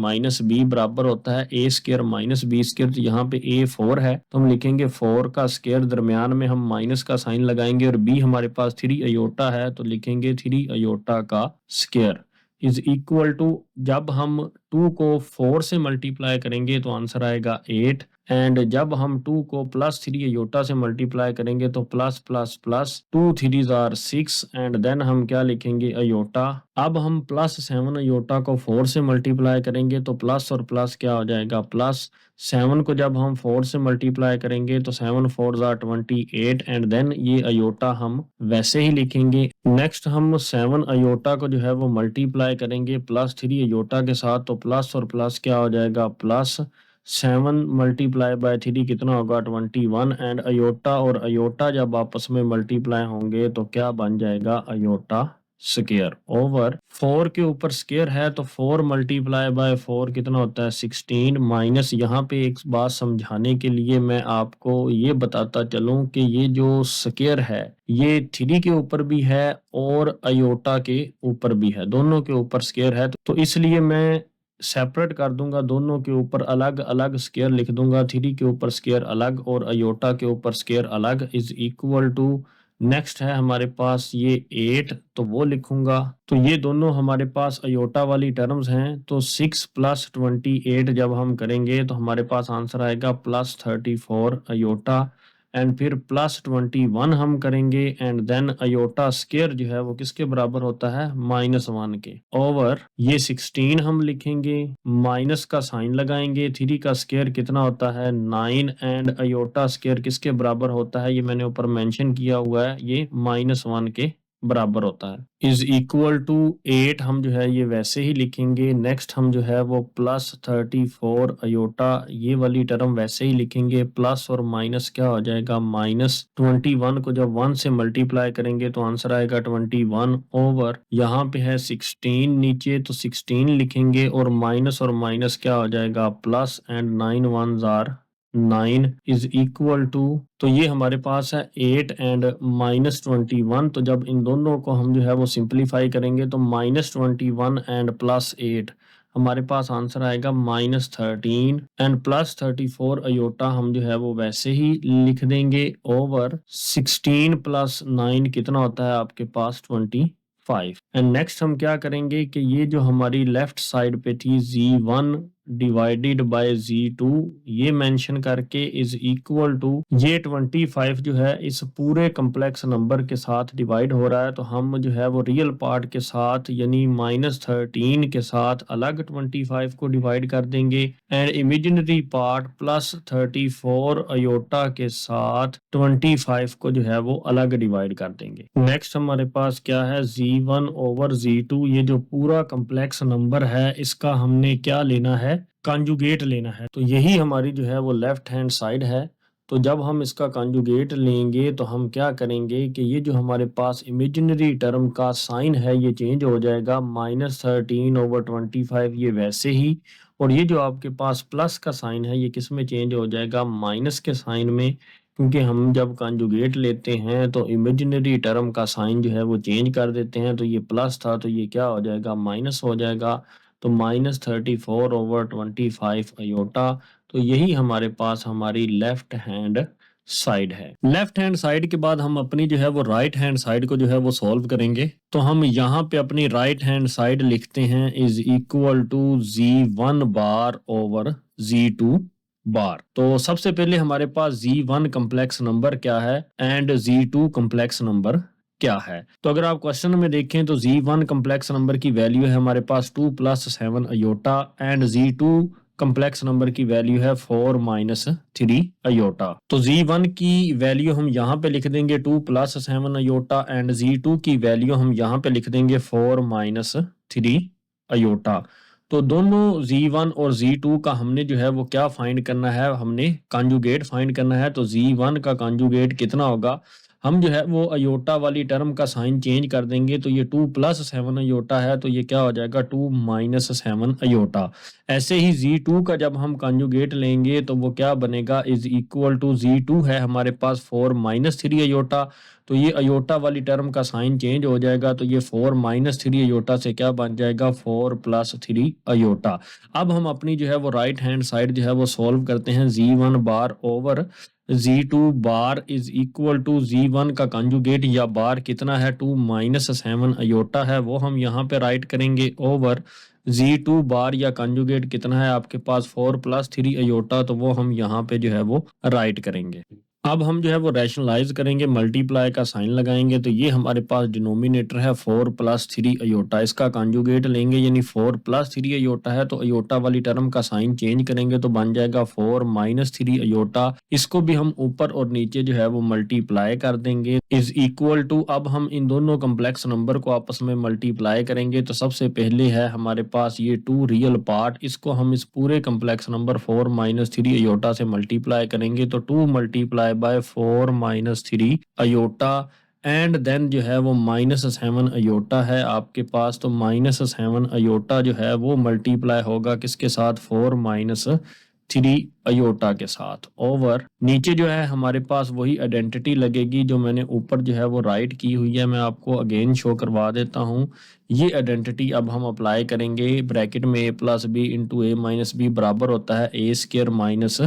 - b बराबर होता है a² - b²। तो यहाँ पे a 4 है तो हम लिखेंगे 4 का स्क्वायर, दरमियान में हम माइनस का साइन लगाएंगे, और b हमारे पास 3 अयोटा है तो लिखेंगे 3 अयोटा का स्क्वायर इज इक्वल टू, जब हम 2 को 4 से मल्टीप्लाई करेंगे तो आंसर आएगा 8, एंड जब हम 2 को +3 अयोटा से मल्टीप्लाई करेंगे तो plus plus plus 2 3 are 6 and then हम क्या लिखेंगे अयोटा। अब हम +7 अयोटा को 4 से मल्टीप्लाई करेंगे तो प्लस और प्लस क्या हो जाएगा प्लस। 7 को जब हम 4 से मल्टीप्लाई करेंगे तो 7 4 आर 28 एंड देन ये अयोटा हम वैसे ही लिखेंगे। नेक्स्ट हम 7 अयोटा को जो है वो मल्टीप्लाई करेंगे +3 अयोटा के साथ तो प्लस और प्लस क्या हो जाएगा प्लस। 7 मल्टीप्लाई बाय 3 कितना होगा 21 एंड अयोटा और अयोटा जब आपस में मल्टीप्लाई होंगे तो क्या बन जाएगा अयोटा स्क्वायर ओवर 4 के ऊपर स्क्वायर है तो 4 मल्टीप्लाई बाय 4 कितना होता है 16 माइनस। यहाँ पे एक बात समझाने के लिए मैं आपको ये बताता चलूं कि ये जो स्क्वायर है ये 3 के ऊपर भी है और अयोटा के ऊपर भी है, दोनों के ऊपर स्क्वायर है तो इसलिए मैं सेपरेट कर दूंगा, दोनों के ऊपर अलग अलग स्क्वायर लिख दूंगा। 3 के ऊपर स्क्वायर अलग और अयोटा के ऊपर स्क्वायर अलग इज इक्वल टू। नेक्स्ट है हमारे पास ये 8 तो वो लिखूंगा। तो ये दोनों हमारे पास अयोटा वाली टर्म्स हैं तो 6 + 28 जब हम करेंगे तो हमारे पास आंसर आएगा +34 अयोटा एंड फिर +21 हम करेंगे एंड देन अयोटा स्क्वायर जो है वो किसके बराबर होता है -1 के ओवर ये 16 हम लिखेंगे, माइनस का साइन लगाएंगे। 3 का स्क्वायर कितना होता है 9 एंड अयोटा स्क्वायर किसके बराबर होता है ये मैंने ऊपर मेंशन किया हुआ है, ये -1 के बराबर होता है इज इक्वल टू 8 हम जो है ये वैसे ही लिखेंगे। नेक्स्ट हम जो है वो +34 अयोटा ये वाली टर्म वैसे ही लिखेंगे, प्लस और माइनस क्या हो जाएगा -21 को जब 1 से मल्टीप्लाई करेंगे तो आंसर आएगा 21 ओवर यहाँ पे है 16 नीचे तो 16 लिखेंगे और माइनस क्या हो जाएगा plus and 9 1s are 9 is equal to. तो ये हमारे पास है 8 एंड -21 तो जब इन दोनों को हम जो है वो सिंप्लीफाई करेंगे तो -21 एंड +8 हमारे पास आंसर आएगा -13 एंड +34 अयोटा हम जो है वो वैसे ही लिख देंगे ओवर 16 + 9 कितना होता है आपके पास 25 एंड नेक्स्ट हम क्या करेंगे कि ये जो हमारी लेफ्ट साइड पे थी Z1 डिवाइडेड बाय Z2 ये मेंशन करके इज इक्वल टू ये 25 जो है इस पूरे कम्प्लेक्स नंबर के साथ डिवाइड हो रहा है तो हम जो है वो रियल पार्ट के साथ यानी -13 के साथ अलग 25 को डिवाइड कर देंगे एंड इमेजिनरी पार्ट +34 अयोटा के साथ 25 को जो है वो अलग डिवाइड कर देंगे। नेक्स्ट हमारे पास क्या है Z1 ओवर Z2 ये जो पूरा कम्प्लेक्स नंबर है इसका हमने क्या लेना है कॉन्जुगेट लेना है तो यही हमारी जो है वो लेफ्ट हैंड साइड है। तो जब हम इसका कॉन्जुगेट लेंगे तो हम क्या करेंगे कि ये जो हमारे पास इमेजिनरी टर्म का साइन है ये चेंज हो जाएगा -13 ओवर 25 ये वैसे ही और ये जो आपके पास प्लस का साइन है ये किस में चेंज हो जाएगा माइनस के साइन में, क्योंकि हम जब कॉन्जुगेट लेते हैं तो इमेजिनरी टर्म का साइन जो है वो चेंज कर देते हैं तो ये प्लस था तो ये क्या हो जाएगा माइनस हो जाएगा तो -34 ओवर 25 अयोटा। तो यही हमारे पास हमारी लेफ्ट हैंड साइड है। लेफ्ट हैंड साइड के बाद हम अपनी जो है वो राइट हैंड साइड को जो है वो सॉल्व करेंगे तो हम यहाँ पे अपनी राइट हैंड साइड लिखते हैं is equal to Z1 bar over Z2 bar. तो सबसे पहले हमारे पास Z1 कम्प्लेक्स नंबर क्या है एंड Z2 कम्प्लेक्स नंबर क्या है। तो अगर आप क्वेश्चन में देखें तो Z1 कम्प्लेक्स नंबर की वैल्यू है हमारे पास 2 + 7 iota and Z2 complex number की वैल्यू है 4 - 3 अयोटा। तो Z1 की वैल्यू हम यहाँ पे लिख देंगे 2 + 7 अयोटा एंड Z2 की वैल्यू हम यहाँ पे लिख देंगे 4 - 3 अयोटा। तो दोनों Z1 और Z2 का हमने जो है वो क्या फाइंड करना है, हमने कॉन्जुगेट फाइंड करना है। तो Z1 का कॉन्जुगेट कितना होगा, हम जो है वो अयोटा वाली टर्म का साइन चेंज कर देंगे तो ये 2 + 7 अयोटा है तो ये क्या हो जाएगा 2 - 7 अयोटा। ऐसे ही Z2 का जब हम कॉन्जुगेट लेंगे तो वो क्या बनेगा इज इक्वल टू Z2 है हमारे पास 4 - 3 अयोटा तो ये अयोटा वाली टर्म का साइन चेंज हो जाएगा तो ये 4 - 3 अयोटा से क्या बन जाएगा 4 + 3 अयोटा। अब हम अपनी जो है वो राइट हैंड साइड जो है वो सॉल्व करते हैं Z1 bar over Z2 bar is equal to Z1 का कंजुगेट या बार कितना है 2 माइनस 7 अयोटा है वो हम यहाँ पे राइट करेंगे ओवर Z2 बार या कंजुगेट कितना है आपके पास 4 प्लस 3 अयोटा तो वो हम यहाँ पे जो है वो राइट करेंगे। अब हम जो है वो रैशनलाइज करेंगे, मल्टीप्लाई का साइन लगाएंगे तो ये हमारे पास डिनोमिनेटर है 4 प्लस 3 अयोटा, इसका कंजुगेट लेंगे यानी 4 प्लस 3 अयोटा है तो अयोटा वाली टर्म का साइन चेंज करेंगे तो बन जाएगा 4 माइनस 3 अयोटा। इसको भी हम ऊपर और नीचे जो है वो मल्टीप्लाई कर देंगे इज इक्वल टू, अब हम इन दोनों कम्प्लेक्स नंबर को आपस में मल्टीप्लाई करेंगे तो सबसे पहले है हमारे पास ये 2 रियल पार्ट, इसको हम इस पूरे कम्प्लेक्स नंबर 4 माइनस 3 अयोटा से मल्टीप्लाई करेंगे तो 2 multiply by 4 minus 3 iota and then जो है वो माइनस 7 अयोटा है आपके पास तो माइनस 7 अयोटा जो है वो मल्टीप्लाई होगा किसके साथ 4 माइनस 3 अयोटा के साथ ओवर नीचे जो है हमारे पास वही आइडेंटिटी लगेगी जो मैंने ऊपर जो है वो राइट की हुई है, मैं आपको अगेन शो करवा देता हूँ। ये आइडेंटिटी अब हम अप्लाई करेंगे ब्रैकेट में a plus B into A minus B बराबर होता है A square minus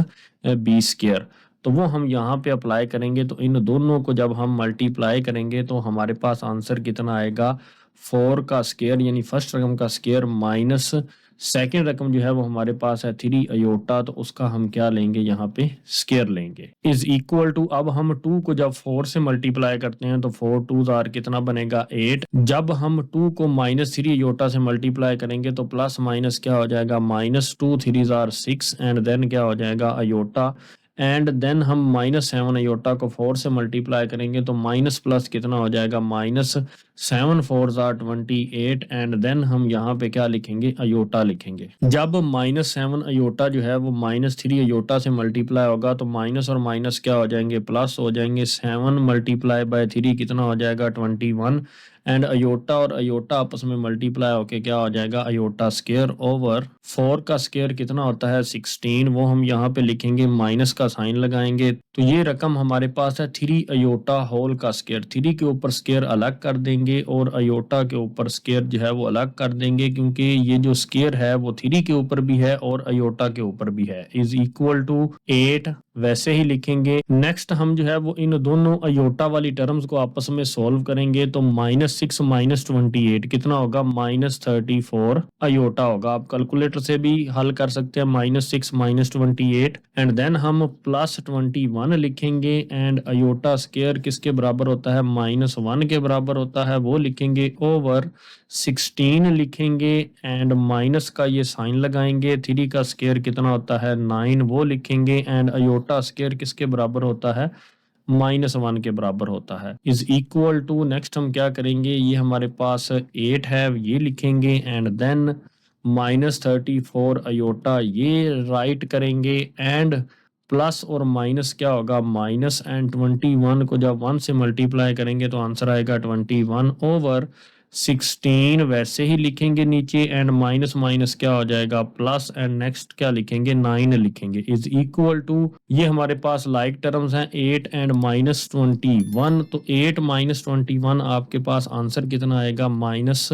B square, तो वो हम यहाँ पे अप्लाई करेंगे तो इन दोनों को जब हम मल्टीप्लाई करेंगे तो हमारे पास आंसर कितना आएगा 4 का स्क्वायर यानी फर्स्ट रकम का स्क्वायर माइनस सेकेंड रकम जो है वो हमारे पास है 3 अयोटा तो उसका हम क्या लेंगे यहाँ पे स्क्वायर लेंगे इज इक्वल टू, अब हम 2 को जब 4 से मल्टीप्लाई करते हैं तो 4 टू जार कितना बनेगा 8, जब हम 2 को माइनस 3 अयोटा से मल्टीप्लाई करेंगे तो प्लस माइनस क्या हो जाएगा माइनस 2 3 जार 6 एंड देन क्या हो जाएगा अयोटा एंड देन हम माइनस 7 अयोटा को 4 से मल्टीप्लाई करेंगे तो माइनस प्लस कितना हो जाएगा माइनस 7 4 जार 28 एंड देन हम यहाँ पे क्या लिखेंगे अयोटा लिखेंगे। जब माइनस 7 अयोटा जो है वो माइनस 3 अयोटा से मल्टीप्लाई होगा तो माइनस और माइनस क्या हो जाएंगे प्लस हो जाएंगे, 7 मल्टीप्लाई बाय 3 कितना हो जाएगा 21 एंड अयोटा और अयोटा आपस में मल्टीप्लाई होके क्या हो जाएगा अयोटा स्क्वायर ओवर 4 का स्क्वायर कितना होता है 16, वो हम यहाँ पे लिखेंगे माइनस का साइन लगाएंगे तो ये रकम हमारे पास है 3 अयोटा होल का स्क्वायर, 3 के ऊपर स्क्वायर अलग कर देंगे और अयोटा के ऊपर स्क्वायर जो है वो अलग कर देंगे क्योंकि ये जो स्क्वायर है वो 3 के ऊपर भी है और अयोटा के ऊपर भी है इज इक्वल टू 8 वैसे ही लिखेंगे। नेक्स्ट हम जो है वो इन दोनों अयोटा वाली टर्म्स को आपस में सॉल्व करेंगे तो माइनस 6 माइनस 28 कितना होगा माइनस 34 अयोटा होगा, आप कैलकुलेटर से भी हल कर सकते हैं माइनस 6 माइनस 28 एंड देन हम प्लस 21 लिखेंगे एंड अयोटा स्क्वायर किसके बराबर होता है माइनस 1 के बराबर होता है वो लिखेंगे ओवर 16 लिखेंगे एंड माइनस का ये साइन लगाएंगे, 3 का स्क्वायर कितना होता है 9 वो लिखेंगे एंड अयोटा स्क्वायर किसके बराबर होता है माइनस 1 के बराबर होता है इज इक्वल टू, नेक्स्ट हम क्या करेंगे ये हमारे पास 8 है ये लिखेंगे एंड देन माइनस 34 अयोटा ये राइट करेंगे एंड प्लस और माइनस क्या होगा माइनस एंड 21 को जब 1 से मल्टीप्लाई करेंगे तो आंसर आएगा 21 ओवर 16 वैसे ही लिखेंगे नीचे एंड माइनस माइनस क्या हो जाएगा प्लस एंड नेक्स्ट क्या लिखेंगे 9 लिखेंगे इज इक्वल टू, ये हमारे पास लाइक टर्म्स हैं 8 एंड माइनस 21 तो 8 माइनस 21 आपके पास आंसर कितना आएगा माइनस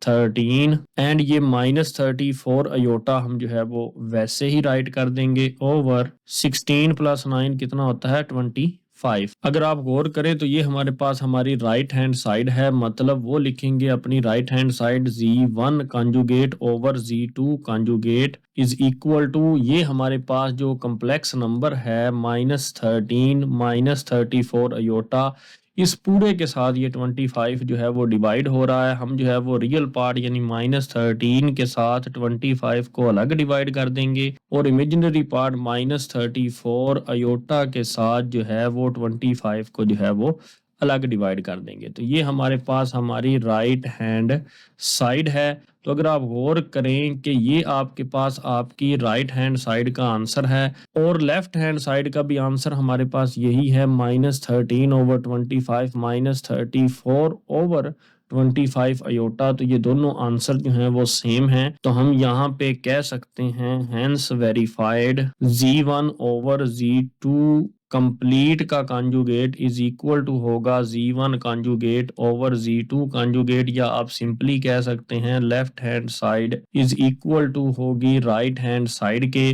13 एंड ये माइनस 34 अयोटा हम जो है वो वैसे ही राइट कर देंगे ओवर 16 प्लस 9 कितना होता है 25। अगर आप गौर करें तो ये हमारे पास हमारी राइट हैंड साइड है, मतलब वो लिखेंगे अपनी right hand side Z1 conjugate over Z2 conjugate is equal to, ये हमारे पास जो कम्प्लेक्स नंबर है माइनस 13 माइनस 34 अयोटा इस पूरे के साथ ये 25 जो है वो डिवाइड हो रहा है, हम जो है वो रियल पार्ट यानी माइनस 13 के साथ 25 को अलग डिवाइड कर देंगे और इमेजिनरी पार्ट माइनस 34 अयोटा के साथ जो है वो 25 को जो है वो अलग डिवाइड कर देंगे। तो ये हमारे पास हमारी राइट हैंड साइड है। तो अगर आप गौर करें कि ये आपके पास आपकी राइट हैंड साइड का आंसर है और लेफ्ट हैंड साइड का भी आंसर हमारे पास यही है minus 13 over 25 minus 34 over 25 iota, तो ये दोनों आंसर जो हैं वो सेम हैं। तो हम यहाँ पे कह सकते हैं hence verified Z1 over Z2 complete का कंजुगेट इज इक्वल टू होगा Z1 conjugate over Z2 conjugate, या आप सिंपली कह सकते हैं left hand side is equal to होगी राइट हैंड साइड के।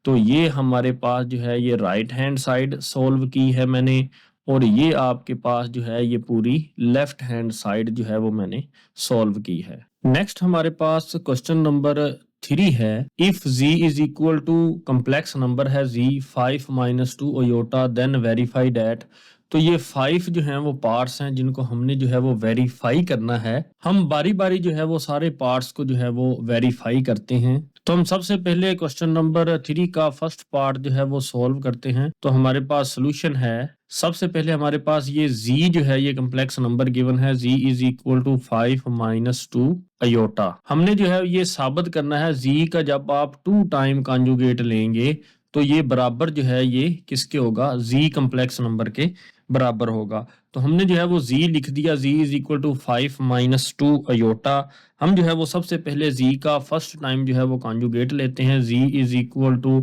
तो ये हमारे पास जो है ये राइट हैंड साइड सोल्व की है मैंने, और ये आपके पास जो है ये पूरी लेफ्ट हैंड साइड जो है वो मैंने सॉल्व की है। नेक्स्ट हमारे पास क्वेश्चन नंबर 3 है। If z is equal to complex number है z 5 - 2 iota then verify that. तो ये 5 जो हैं वो पार्ट्स हैं जिनको हमने जो है वो वेरीफाई करना है। हम बारी बारी जो है वो सारे पार्ट्स को जो है वो वेरीफाई करते हैं। तो हम सबसे पहले क्वेश्चन नंबर 3 का फर्स्ट पार्ट जो है वो सॉल्व करते हैं। तो हमारे पास सोल्यूशन है। सबसे पहले हमारे पास ये z जो है ये कम्प्लेक्स नंबर गिवन है, z is equal to 5 - 2 iota. हमने जो है ये साबित करना है z का जब आप 2 टाइम कॉन्जुगेट लेंगे तो ये बराबर जो है ये किसके होगा, z कम्प्लेक्स नंबर के बराबर होगा। तो हमने जो है वो z लिख दिया, z is equal to 5 - 2 iota. हम जो है वो सबसे पहले z का फर्स्ट टाइम जो है वो कॉन्जुगेट लेते हैं, z is equal to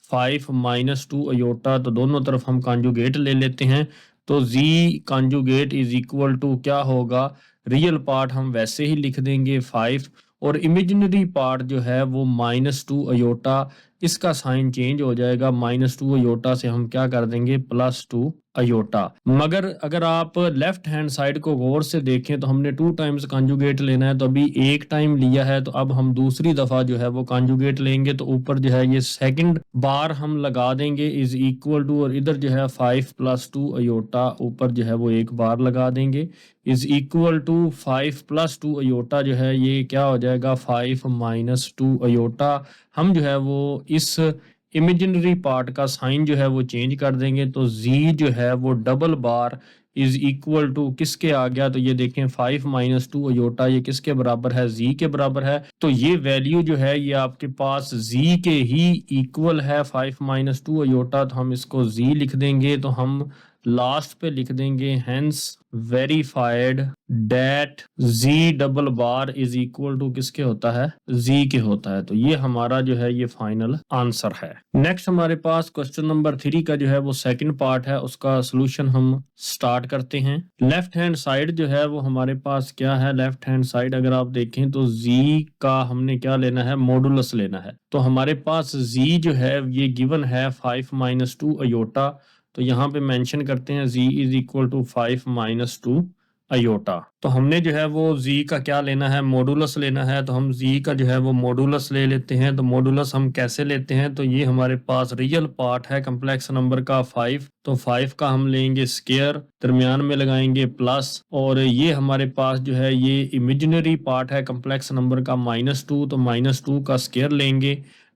5 - 2 iota. तो दोनों तरफ हम कॉन्जुगेट ले लेते हैं। तो z conjugate is equal to क्या होगा, रियल पार्ट हम वैसे ही लिख देंगे 5, और इमेजिनरी पार्ट जो है वो -2 अयोटा। इसका साइन चेंज हो जाएगा, -2 अयोटा से हम क्या कर देंगे +2 अयोटा। मगर अगर आप लेफ्ट हैंड साइड को गौर से देखें तो हमने 2 टाइम्स कॉन्जुगेट लेना है, तो अभी एक टाइम लिया है, तो अब हम दूसरी दफा जो है वो कॉन्जुगेट लेंगे। तो ऊपर जो है ये सेकंड बार हम लगा देंगे इज इक्वल टू, और इधर जो है 5 + 2 अयोटा ऊपर जो है वो एक बार लगा देंगे इज इक्वल टू 5 + 2 अयोटा जो है ये क्या हो जाएगा 5 - 2 अयोटा। हम जो है वो इस इमेजिनरी पार्ट का साइन जो है वो चेंज कर देंगे। तो z जो है वो double bar is equal to किसके आ गया, तो ये देखें 5 - 2 अयोटा ये किसके बराबर है, z के बराबर है। तो ये वैल्यू जो है ये आपके पास z के ही इक्वल है 5 - 2 अयोटा। तो हम इसको z लिख देंगे। तो हम लास्ट पे लिख देंगे hence verified that z double bar is equal to किसके होता है, z के होता है। तो ये हमारा जो है ये फाइनल आंसर है। नेक्स्ट हमारे पास क्वेश्चन नंबर 3 का जो है वो सेकंड पार्ट है, उसका सोल्यूशन हम स्टार्ट करते हैं। लेफ्ट हैंड साइड जो है वो हमारे पास क्या है, लेफ्ट हैंड साइड अगर आप देखें तो z का हमने क्या लेना है, मॉडुलस लेना है। तो हमारे पास z जो है ये गिवन है 5 - 2 अयोटा। तो यहाँ पे मेंशन करते हैं z is equal to 5 - 2 iota. तो हमने जो है वो z का क्या लेना है, मॉडुलस लेना है। तो हम z का जो है वो मॉडुलस ले लेते हैं। तो मॉडुलस हम कैसे लेते हैं, तो ये हमारे पास रियल पार्ट है कम्प्लेक्स नंबर का 5। तो 5 का हम लेंगे स्क्वायर, दरमियान में लगाएंगे प्लस, और ये हमारे पास जो है ये इमेजिनरी पार्ट है कम्प्लेक्स नंबर का -2। तो -2 का स्क्वायर लेंगे,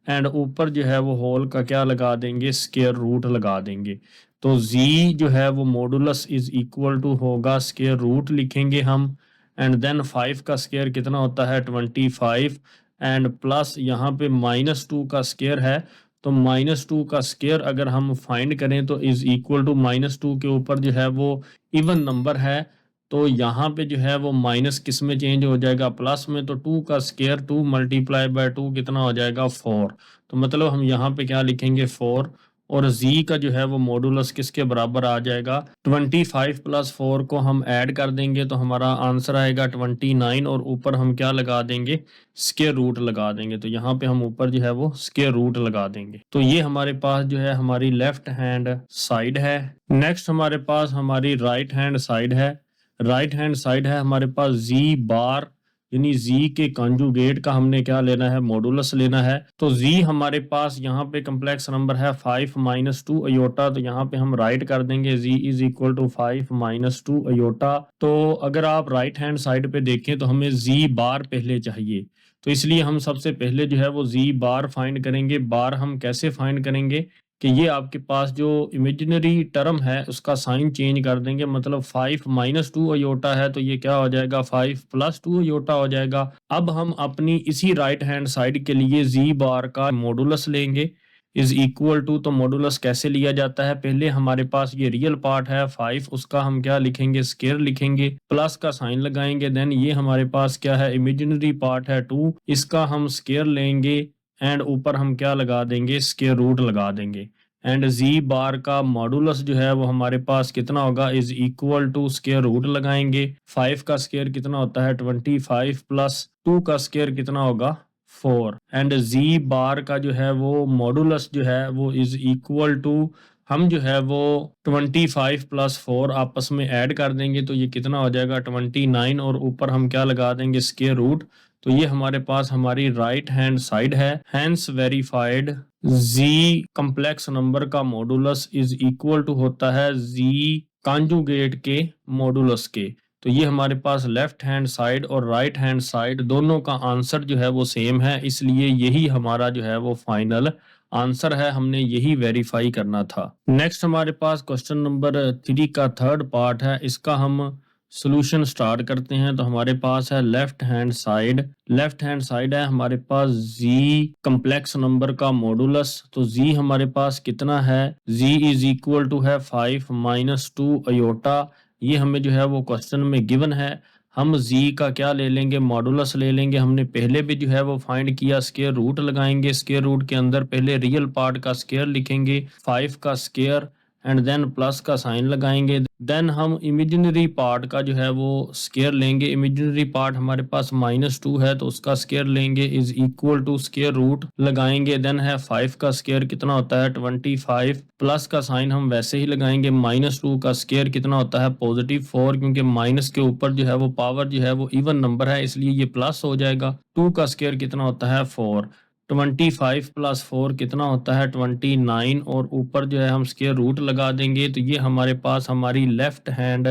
एंड ऊपर जो है वो होल का क्या लगा देंगे, स्क्वायर रूट लगा देंगे। तो z जो है वो मॉडुलस इज इक्वल टू होगा स्क्वायर रूट लिखेंगे हम, एंड देन 5 का स्क्वायर कितना होता है 25, एंड प्लस यहाँ पे -2 का स्क्वायर है। तो -2 का स्क्वायर अगर हम फाइंड करें तो इज इक्वल टू -2 के ऊपर जो है वो इवन नंबर है। तो यहाँ पे जो है वो माइनस किस में चेंज हो जाएगा, प्लस में। तो 2 का स्क्वायर 2 × 2 कितना हो जाएगा 4। तो मतलब हम यहाँ पे क्या लिखेंगे 4, और z का जो है वो मॉडुलस किसके बराबर आ जाएगा 25 + 4 को हम ऐड कर देंगे तो हमारा आंसर आएगा 29, और ऊपर हम क्या लगा देंगे, स्क्वायर रूट लगा देंगे। तो यहाँ पे हम ऊपर जो है वो स्क्वायर रूट लगा देंगे। तो ये हमारे पास जो है हमारी लेफ्ट हैंड साइड है। नेक्स्ट हमारे पास हमारी राइट हैंड साइड है। राइट हैंड साइड है हमारे पास z बार, यानी z के कॉन्जुगेट का हमने क्या लेना है, मॉडुलस लेना है। तो z हमारे पास यहाँ पे कम्प्लेक्स नंबर है 5 - 2 अयोटा। तो यहाँ पे हम राइट कर देंगे z is equal to 5 - 2 iota. तो अगर आप राइट हैंड साइड पे देखें तो हमें z बार पहले चाहिए, तो इसलिए हम सबसे पहले जो है वो z बार फाइंड करेंगे। बार हम कैसे फाइंड करेंगे कि ये आपके पास जो इमेजिनरी टर्म है उसका साइन चेंज कर देंगे। मतलब 5 - 2 अयोटा है तो ये क्या हो जाएगा 5 + 2 अयोटा हो जाएगा। अब हम अपनी इसी राइट हैंड साइड के लिए z बार का मॉडुलस लेंगे इज इक्वल टू। तो मॉडुलस कैसे लिया जाता है, पहले हमारे पास ये रियल पार्ट है 5, उसका हम क्या लिखेंगे, स्क्वायर लिखेंगे, प्लस का साइन लगाएंगे। देन ये हमारे पास क्या है, इमेजिनरी पार्ट है 2, इसका हम स्क्वायर लेंगे, एंड ऊपर हम क्या लगा देंगे, स्क्वायर रूट लगा देंगे। एंड z बार का मॉडुलस जो है वो हमारे पास कितना होगा, is equal to square root लगाएंगे। 5 का स्क्वायर कितना होता है 25, प्लस 2 का स्क्वायर कितना होगा 4 एंड जी बार का जो है वो मॉडुलस जो है वो इज इक्वल टू, हम जो है वो 25 प्लस 4 आपस में ऐड कर देंगे तो ये कितना हो जाएगा 29 और ऊपर हम क्या लगा देंगे स्क्वायर रूट। तो ये हमारे पास हमारी राइट हैंड साइड है। हैंस वेरीफाइड जी कम्प्लेक्स नंबर का मॉडुलस इज इक्वल टू होता है जी कॉन्जुगेट के मॉडुलस के। तो ये हमारे पास लेफ्ट हैंड साइड और राइट हैंड साइड दोनों का आंसर जो है वो सेम है, इसलिए यही हमारा जो है वो फाइनल आंसर है, हमने यही वेरीफाई करना था। नेक्स्ट हमारे पास क्वेश्चन नंबर 3 का थर्ड पार्ट है, इसका हम सॉल्यूशन स्टार्ट करते हैं। तो हमारे पास है लेफ्ट हैंड साइड है हमारे पास जी कम्प्लेक्स नंबर का मॉडुलस। तो जी हमारे पास कितना है, जी इज इक्वल टू है 5 माइनस 2 अयोटा। ये हमें जो है वो क्वेश्चन में गिवन है। हम जी का क्या ले लेंगे, मॉडुलस ले लेंगे। हमने पहले भी जो है वो फाइंड किया, स्क्वायर रूट लगाएंगे। स्क्वायर रूट के अंदर पहले रियल पार्ट का स्क्वायर लिखेंगे, 5 का स्क्वायर एंड देन प्लस का साइन लगाएंगे। देन हम इमेजिनरी पार्ट का जो है वो स्क्वायर लेंगे। इमेजिनरी पार्ट हमारे पास -2 है तो उसका स्क्वायर लेंगे is equal to square root लगाएंगे। देन है 5 का स्क्वायर कितना होता है 25, प्लस का साइन हम वैसे ही लगाएंगे। -2 का स्क्वायर कितना होता है +4, क्योंकि माइनस के ऊपर जो है वो पावर जो है वो इवन नंबर है इसलिए ये प्लस हो जाएगा। 2 का स्क्वायर कितना होता है 4, 25 प्लस 4 कितना होता है 29 और ऊपर जो है हम स्क्वायर रूट लगा देंगे। तो ये हमारे पास हमारी लेफ्ट हैंड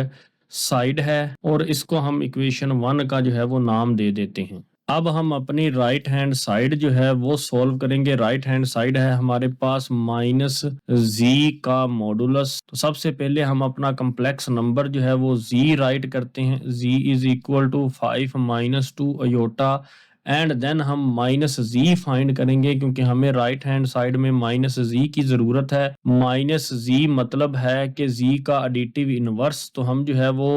साइड है और इसको हम इक्वेशन 1 का जो है वो नाम दे देते हैं। अब हम अपनी राइट हैंड साइड जो है वो सॉल्व करेंगे। राइट हैंड साइड है हमारे पास माइनस जी का मॉडुलस। तो सबसे पहले हम अपना कम्प्लेक्स नंबर जो है वो जी राइट करते हैं। Z is equal to 5 minus 2 iota and then हम माइनस जी फाइंड करेंगे, क्योंकि हमें राइट हैंड साइड में माइनस जी की जरूरत है। माइनस जी मतलब है कि जी का एडिटिव इनवर्स। तो हम जो है वो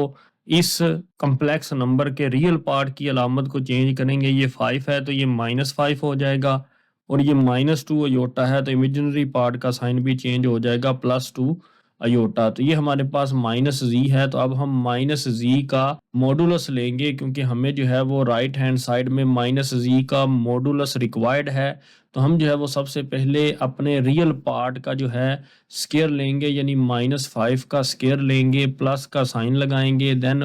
इस कम्प्लेक्स नंबर के रियल पार्ट की अलामत को चेंज करेंगे। ये 5 है तो ये -5 हो जाएगा और ये -2 अयोटा है तो इमेजिनरी पार्ट का साइन भी चेंज हो जाएगा +2 अयोटा। तो ये हमारे पास -जी है। तो अब हम -जी का मॉडुलस लेंगे, क्योंकि हमें जो है वो राइट हैंड साइड में -जी का मॉडुलस रिक्वायर्ड है। तो हम जो है वो सबसे पहले अपने रियल पार्ट का जो है स्क्वायर लेंगे, यानी -5 का स्क्वायर लेंगे, प्लस का साइन लगाएंगे। देन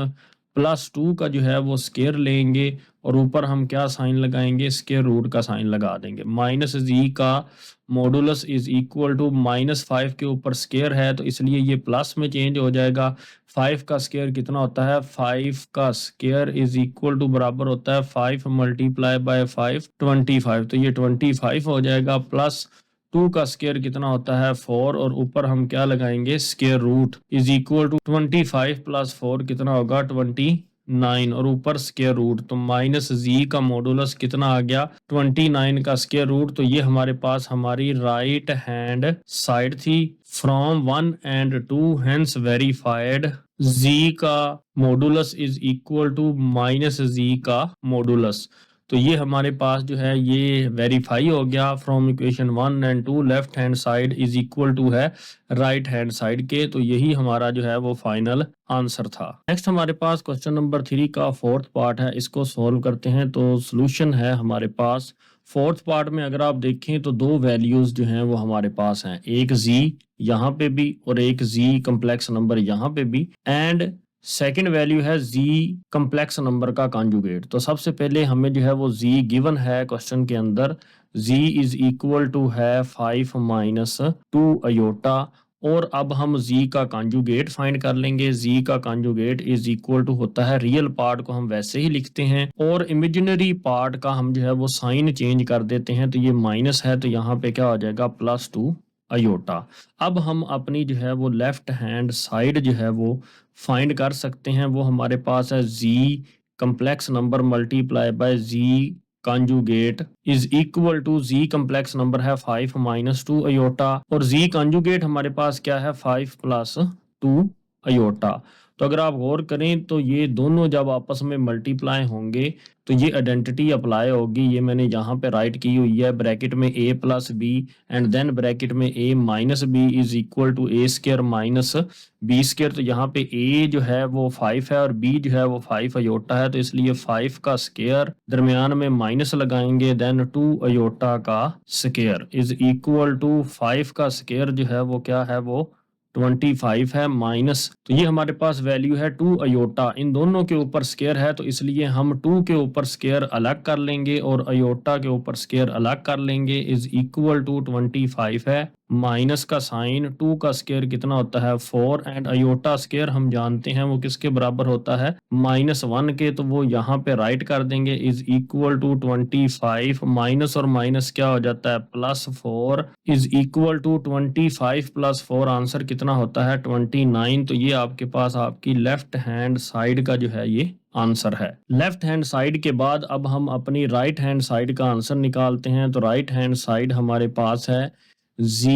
+2 का जो है वो स्क्वायर लेंगे और ऊपर हम क्या साइन लगाएंगे, स्क्वायर रूट का साइन लगा देंगे। -जी का मॉडुलस इज इक्वल टू -5 के ऊपर स्क्वायर है तो इसलिए ये प्लस में चेंज हो जाएगा। 5 का स्क्वायर कितना होता है, 5 का स्क्वायर इज इक्वल टू बराबर होता है 5 मल्टीप्लाई बाय 5 25। तो ये 25 हो जाएगा। प्लस 2 का स्क्वायर कितना होता है 4 और ऊपर हम क्या लगाएंगे square root is equal to 25 plus 4 कितना होगा 29 और ऊपर स्क्वायर रूट। तो -जी का मॉडुलस कितना आ गया 29 का स्क्वायर रूट। तो ये हमारे पास हमारी राइट हैंड साइड थी। फ्रॉम 1 एंड 2 हेंस वेरीफाइड जी का मॉडुलस इज इक्वल टू -जी का मॉडुलस। तो ये हमारे पास जो है ये वेरीफाई हो गया। From equation 1 and 2 left hand side is equal to है राइट हैंड साइड के। तो यही हमारा जो है वो फाइनल आंसर था। नेक्स्ट हमारे पास क्वेश्चन नंबर 3 का फोर्थ पार्ट है, इसको सॉल्व करते हैं। तो सॉल्यूशन है हमारे पास फोर्थ पार्ट में अगर आप देखें तो दो वैल्यूज जो हैं वो हमारे पास हैं, एक जी यहाँ पे भी और एक जी कम्प्लेक्स नंबर यहाँ पे भी, एंड सेकंड वैल्यू है जी कम्प्लेक्स नंबर का कॉन्जुगेट। तो सबसे पहले हमें जो है वो जी गिवन है क्वेश्चन के अंदर, जी इज इक्वल टू है 5 माइनस 2 अयोटा और अब हम जी का कॉन्जुगेट फाइंड कर लेंगे। जी का कॉन्जुगेट इज इक्वल टू होता है, रियल पार्ट को हम वैसे ही लिखते हैं और इमेजिनरी पार्ट का हम जो है वो साइन चेंज कर देते हैं। तो ये माइनस है तो यहाँ पे क्या हो जाएगा +2 अयोटा। अब हम अपनी जो है वो लेफ्ट हैंड साइड जो है वो फाइंड कर सकते हैं। वो हमारे पास है Z complex number multiply by Z conjugate is equal to Z complex number है 5 माइनस 2 अयोटा और जी कॉन्जुगेट हमारे पास क्या है 5 प्लस 2 अयोटा। तो अगर आप गौर करें तो ये दोनों जब आपस में मल्टीप्लाई होंगे तो ये आइडेंटिटी अप्लाई होगी। ये मैंने यहाँ पे राइट की हुई है, ब्रैकेट में a plus B and then bracket में a minus B is equal to a square minus B square. तो यहाँ पे a जो है वो 5 है और b जो है वो 5 अयोटा है, तो इसलिए 5 का स्क्वायर दरमियान में माइनस लगाएंगे, देन 2 अयोटा का स्क्वायर इज इक्वल टू 5 का स्क्वायर जो है वो क्या है, वो 25 है माइनस, तो ये हमारे पास वैल्यू है 2 अयोटा। इन दोनों के ऊपर स्क्वायर है तो इसलिए हम 2 के ऊपर स्क्वायर अलग कर लेंगे और अयोटा के ऊपर स्क्वायर अलग कर लेंगे, इज इक्वल टू 25 है माइनस का साइन, 2 का स्क्वायर कितना होता है 4 एंड अयोटा स्क्वायर हम जानते हैं वो किसके बराबर होता है -1 के, तो वो यहाँ पे राइट कर देंगे, इज इक्वल टू 25 माइनस और माइनस क्या हो जाता है +4 इज इक्वल टू 25 + 4 आंसर कितना होता है 29। तो ये आपके पास आपकी लेफ्ट हैंड साइड का जो है ये आंसर है। लेफ्ट हैंड साइड के बाद अब हम अपनी राइट हैंड साइड का आंसर निकालते हैं। तो राइट हैंड साइड हमारे पास है z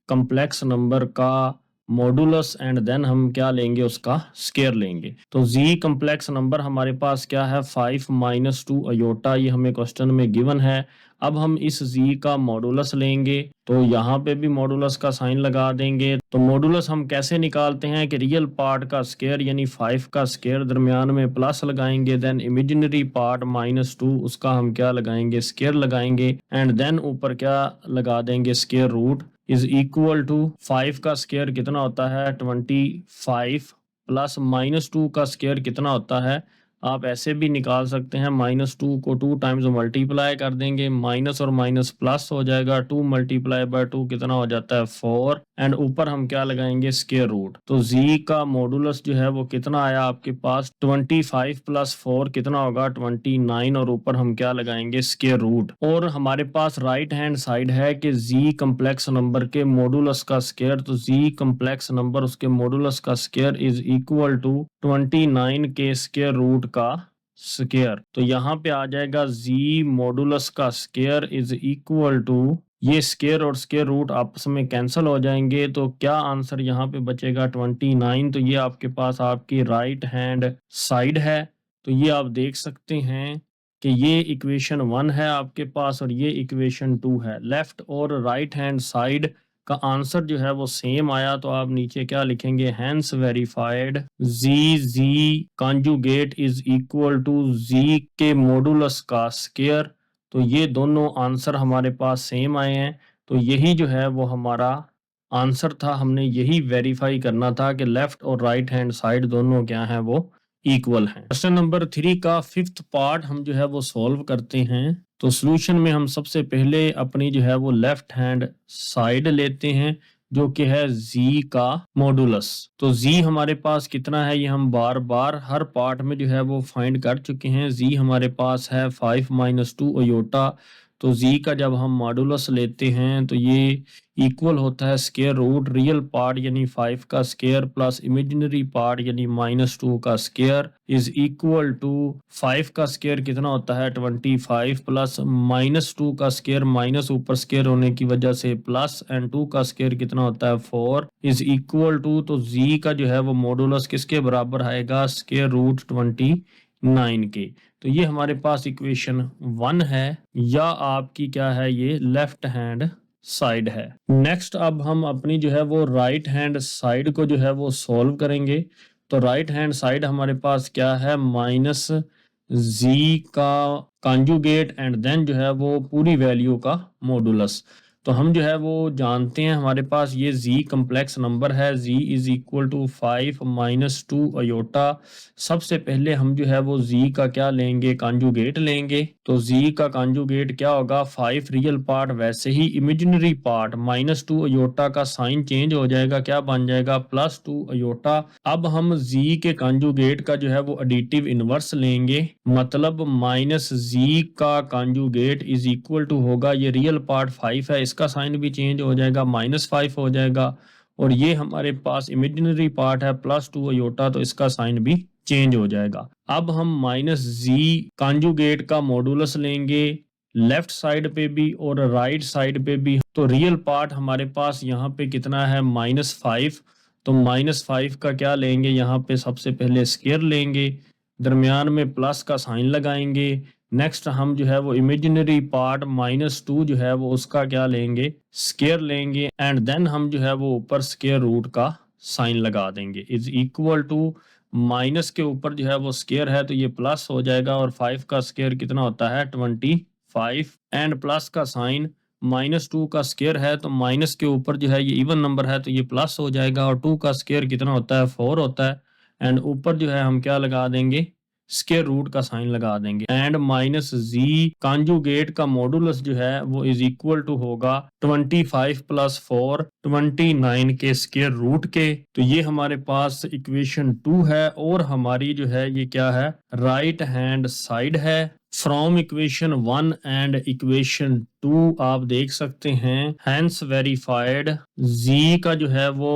कम्प्लेक्स नंबर का मॉडुलस एंड देन हम क्या लेंगे, उसका स्क्वायर लेंगे। तो z कम्प्लेक्स नंबर हमारे पास क्या है 5 - 2 अयोटा, ये हमें क्वेश्चन में गिवन है। अब हम इस z का मॉडुलस लेंगे तो यहाँ पे भी मॉडुलस का साइन लगा देंगे। तो मॉडुलस हम कैसे निकालते हैं कि रियल पार्ट का स्क्वायर यानी 5 का स्क्वायर दरमियान में प्लस लगाएंगे, देन इमेजिनरी पार्ट -2 उसका हम क्या लगाएंगे स्क्वायर लगाएंगे एंड देन ऊपर क्या लगा देंगे square root is equal to 5 का स्क्वायर कितना होता है 25 प्लस -2 का स्क्वायर कितना होता है, आप ऐसे भी निकाल सकते हैं, -2 को 2 टाइम्स मल्टीप्लाई कर देंगे, माइनस और माइनस प्लस हो जाएगा, 2 × 2 कितना हो जाता है 4 एंड ऊपर हम क्या लगाएंगे स्क्वायर रूट। तो z का मॉडुलस जो है वो कितना आया आपके पास 25 + 4 कितना होगा 29 और ऊपर हम क्या लगाएंगे स्क्वायर रूट। और हमारे पास राइट हैंड साइड है कि z कम्प्लेक्स नंबर के मॉडुलस का स्क्वायर, तो z कम्प्लेक्स नंबर उसके मॉडुलस का स्क्वायर इज इक्वल टू 29 के स्क्वायर रूट का स्क्वायर। तो यहाँ पे आ जाएगा z मॉडुलस का स्क्वायर इज इक्वल टू, ये स्क्वायर और स्क्वायर रूट आपस में कैंसिल हो जाएंगे, तो क्या आंसर यहाँ पे बचेगा 29। तो ये आपके पास आपकी राइट हैंड साइड है। तो ये आप देख सकते हैं कि ये इक्वेशन 1 है आपके पास और ये इक्वेशन 2 है। लेफ्ट और राइट हैंड साइड का आंसर जो है वो सेम आया, तो आप नीचे क्या लिखेंगे hence verified z conjugate is equal to z के मॉडुलस का स्क्वायर। तो ये दोनों आंसर हमारे पास सेम आए हैं, तो यही जो है वो हमारा आंसर था। हमने यही वेरीफाई करना था कि लेफ्ट और राइट हैंड साइड दोनों क्या हैं वो इक्वल हैं। क्वेश्चन नंबर 3 का 5th पार्ट हम जो है वो सॉल्व करते हैं। तो सॉल्यूशन में हम सबसे पहले अपनी जो है वो लेफ्ट हैंड साइड लेते हैं जो कि है z का मॉडुलस। तो z हमारे पास कितना है ये हम बार बार हर पार्ट में जो है वो फाइंड कर चुके हैं। z हमारे पास है 5 - 2 अयोटा। तो z का जब हम मॉडुलस लेते हैं तो ये इक्वल होता है स्क्वायर रूट रियल पार्ट यानी 5 का स्क्वायर प्लस इमेजिनरी पार्ट यानी -2 का स्क्वायर इज इक्वल टू 5 का स्क्वायर कितना होता है 25 प्लस -2 का स्क्वायर माइनस ऊपर स्क्वायर होने की वजह से प्लस एंड 2 का स्क्वायर कितना होता है 4 इज इक्वल टू, तो z का जो है वो मॉडुलस किसके बराबर आएगा स्क्वायर रूट 29 के। तो ये हमारे पास इक्वेशन 1 है या आपकी क्या है ये लेफ्ट हैंड साइड है। नेक्स्ट अब हम अपनी जो है वो राइट हैंड साइड को जो है वो सॉल्व करेंगे। तो राइट हैंड साइड हमारे पास क्या है -z का कॉन्जुगेट एंड देन जो है वो पूरी वैल्यू का मॉडुलस। तो हम जो है वो जानते हैं हमारे पास ये z कम्प्लेक्स नंबर है, z is equal to 5 - 2 iota. सबसे पहले हम जो है वो z का क्या लेंगे कॉन्जुगेट लेंगे। तो z का कॉन्जुगेट क्या होगा 5 रियल पार्ट वैसे ही इमेजिनरी पार्ट -2 अयोटा का साइन चेंज हो जाएगा, क्या बन जाएगा +2 अयोटा। अब हम z के कॉन्जुगेट का जो है वो एडिटिव इनवर्स लेंगे, मतलब -z का कॉन्जुगेट इज इक्वल टू होगा ये रियल पार्ट 5 है इसका साइन भी चेंज हो जाएगा -5 हो जाएगा और ये हमारे पास इमेजिनरी पार्ट है +2 अयोटा तो इसका साइन भी चेंज हो जाएगा। अब हम -z कॉन्जुगेट का मॉडुलस लेंगे लेफ्ट साइड पे भी और राइट साइड पे भी। तो रियल पार्ट हमारे पास यहाँ पे कितना है -5, तो -5 का क्या लेंगे, यहाँ पे सबसे पहले स्क्वायर लेंगे, दरमियान में प्लस का साइन लगाएंगे। नेक्स्ट हम जो है वो इमेजिनरी पार्ट -2 जो है वो उसका क्या लेंगे, स्क्वायर लेंगे, एंड देन हम जो है वो ऊपर स्क्वायर रूट का साइन लगा देंगे। इज इक्वल टू माइनस के ऊपर जो है वो स्क्वायर है तो ये प्लस हो जाएगा, और 5 का स्क्वायर कितना होता है 25, एंड प्लस का साइन -2 का स्क्वायर है तो माइनस के ऊपर जो है ये इवन नंबर है तो ये प्लस हो जाएगा, और 2 का स्क्वायर कितना होता है 4 होता है, एंड ऊपर जो है हम क्या लगा देंगे, स्क्वायर रूट का साइन लगा देंगे, एंड -z कॉन्जुगेट का मॉडुलस जो है वो इज इक्वल टू होगा 25 + 4 29 के स्क्वायर रूट के। तो ये हमारे पास इक्वेशन 2 है, और हमारी जो है ये क्या है, राइट हैंड साइड है। फ्रॉम इक्वेशन 1 एंड इक्वेशन 2 आप देख सकते हैं, हैंस वेरीफाइड z का जो है वो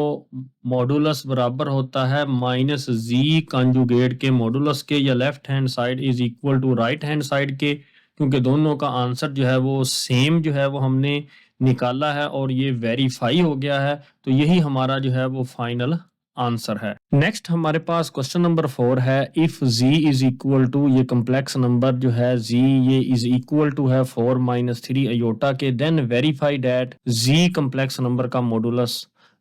मॉडुलस बराबर होता है -z कंजुगेट के मॉडुलस के, या left hand side is equal to right hand side के, क्योंकि दोनों का आंसर जो है वो सेम जो है वो हमने निकाला है और ये वेरीफाई हो गया है, तो यही हमारा जो है वो फाइनल आंसर है। नेक्स्ट हमारे पास क्वेश्चन नंबर 4 है, if z is equal to, ये कम्प्लेक्स नंबर जो है z ये इज इक्वल टू है 4 - 3 अयोटा के, then verify that z complex number का मॉडुलस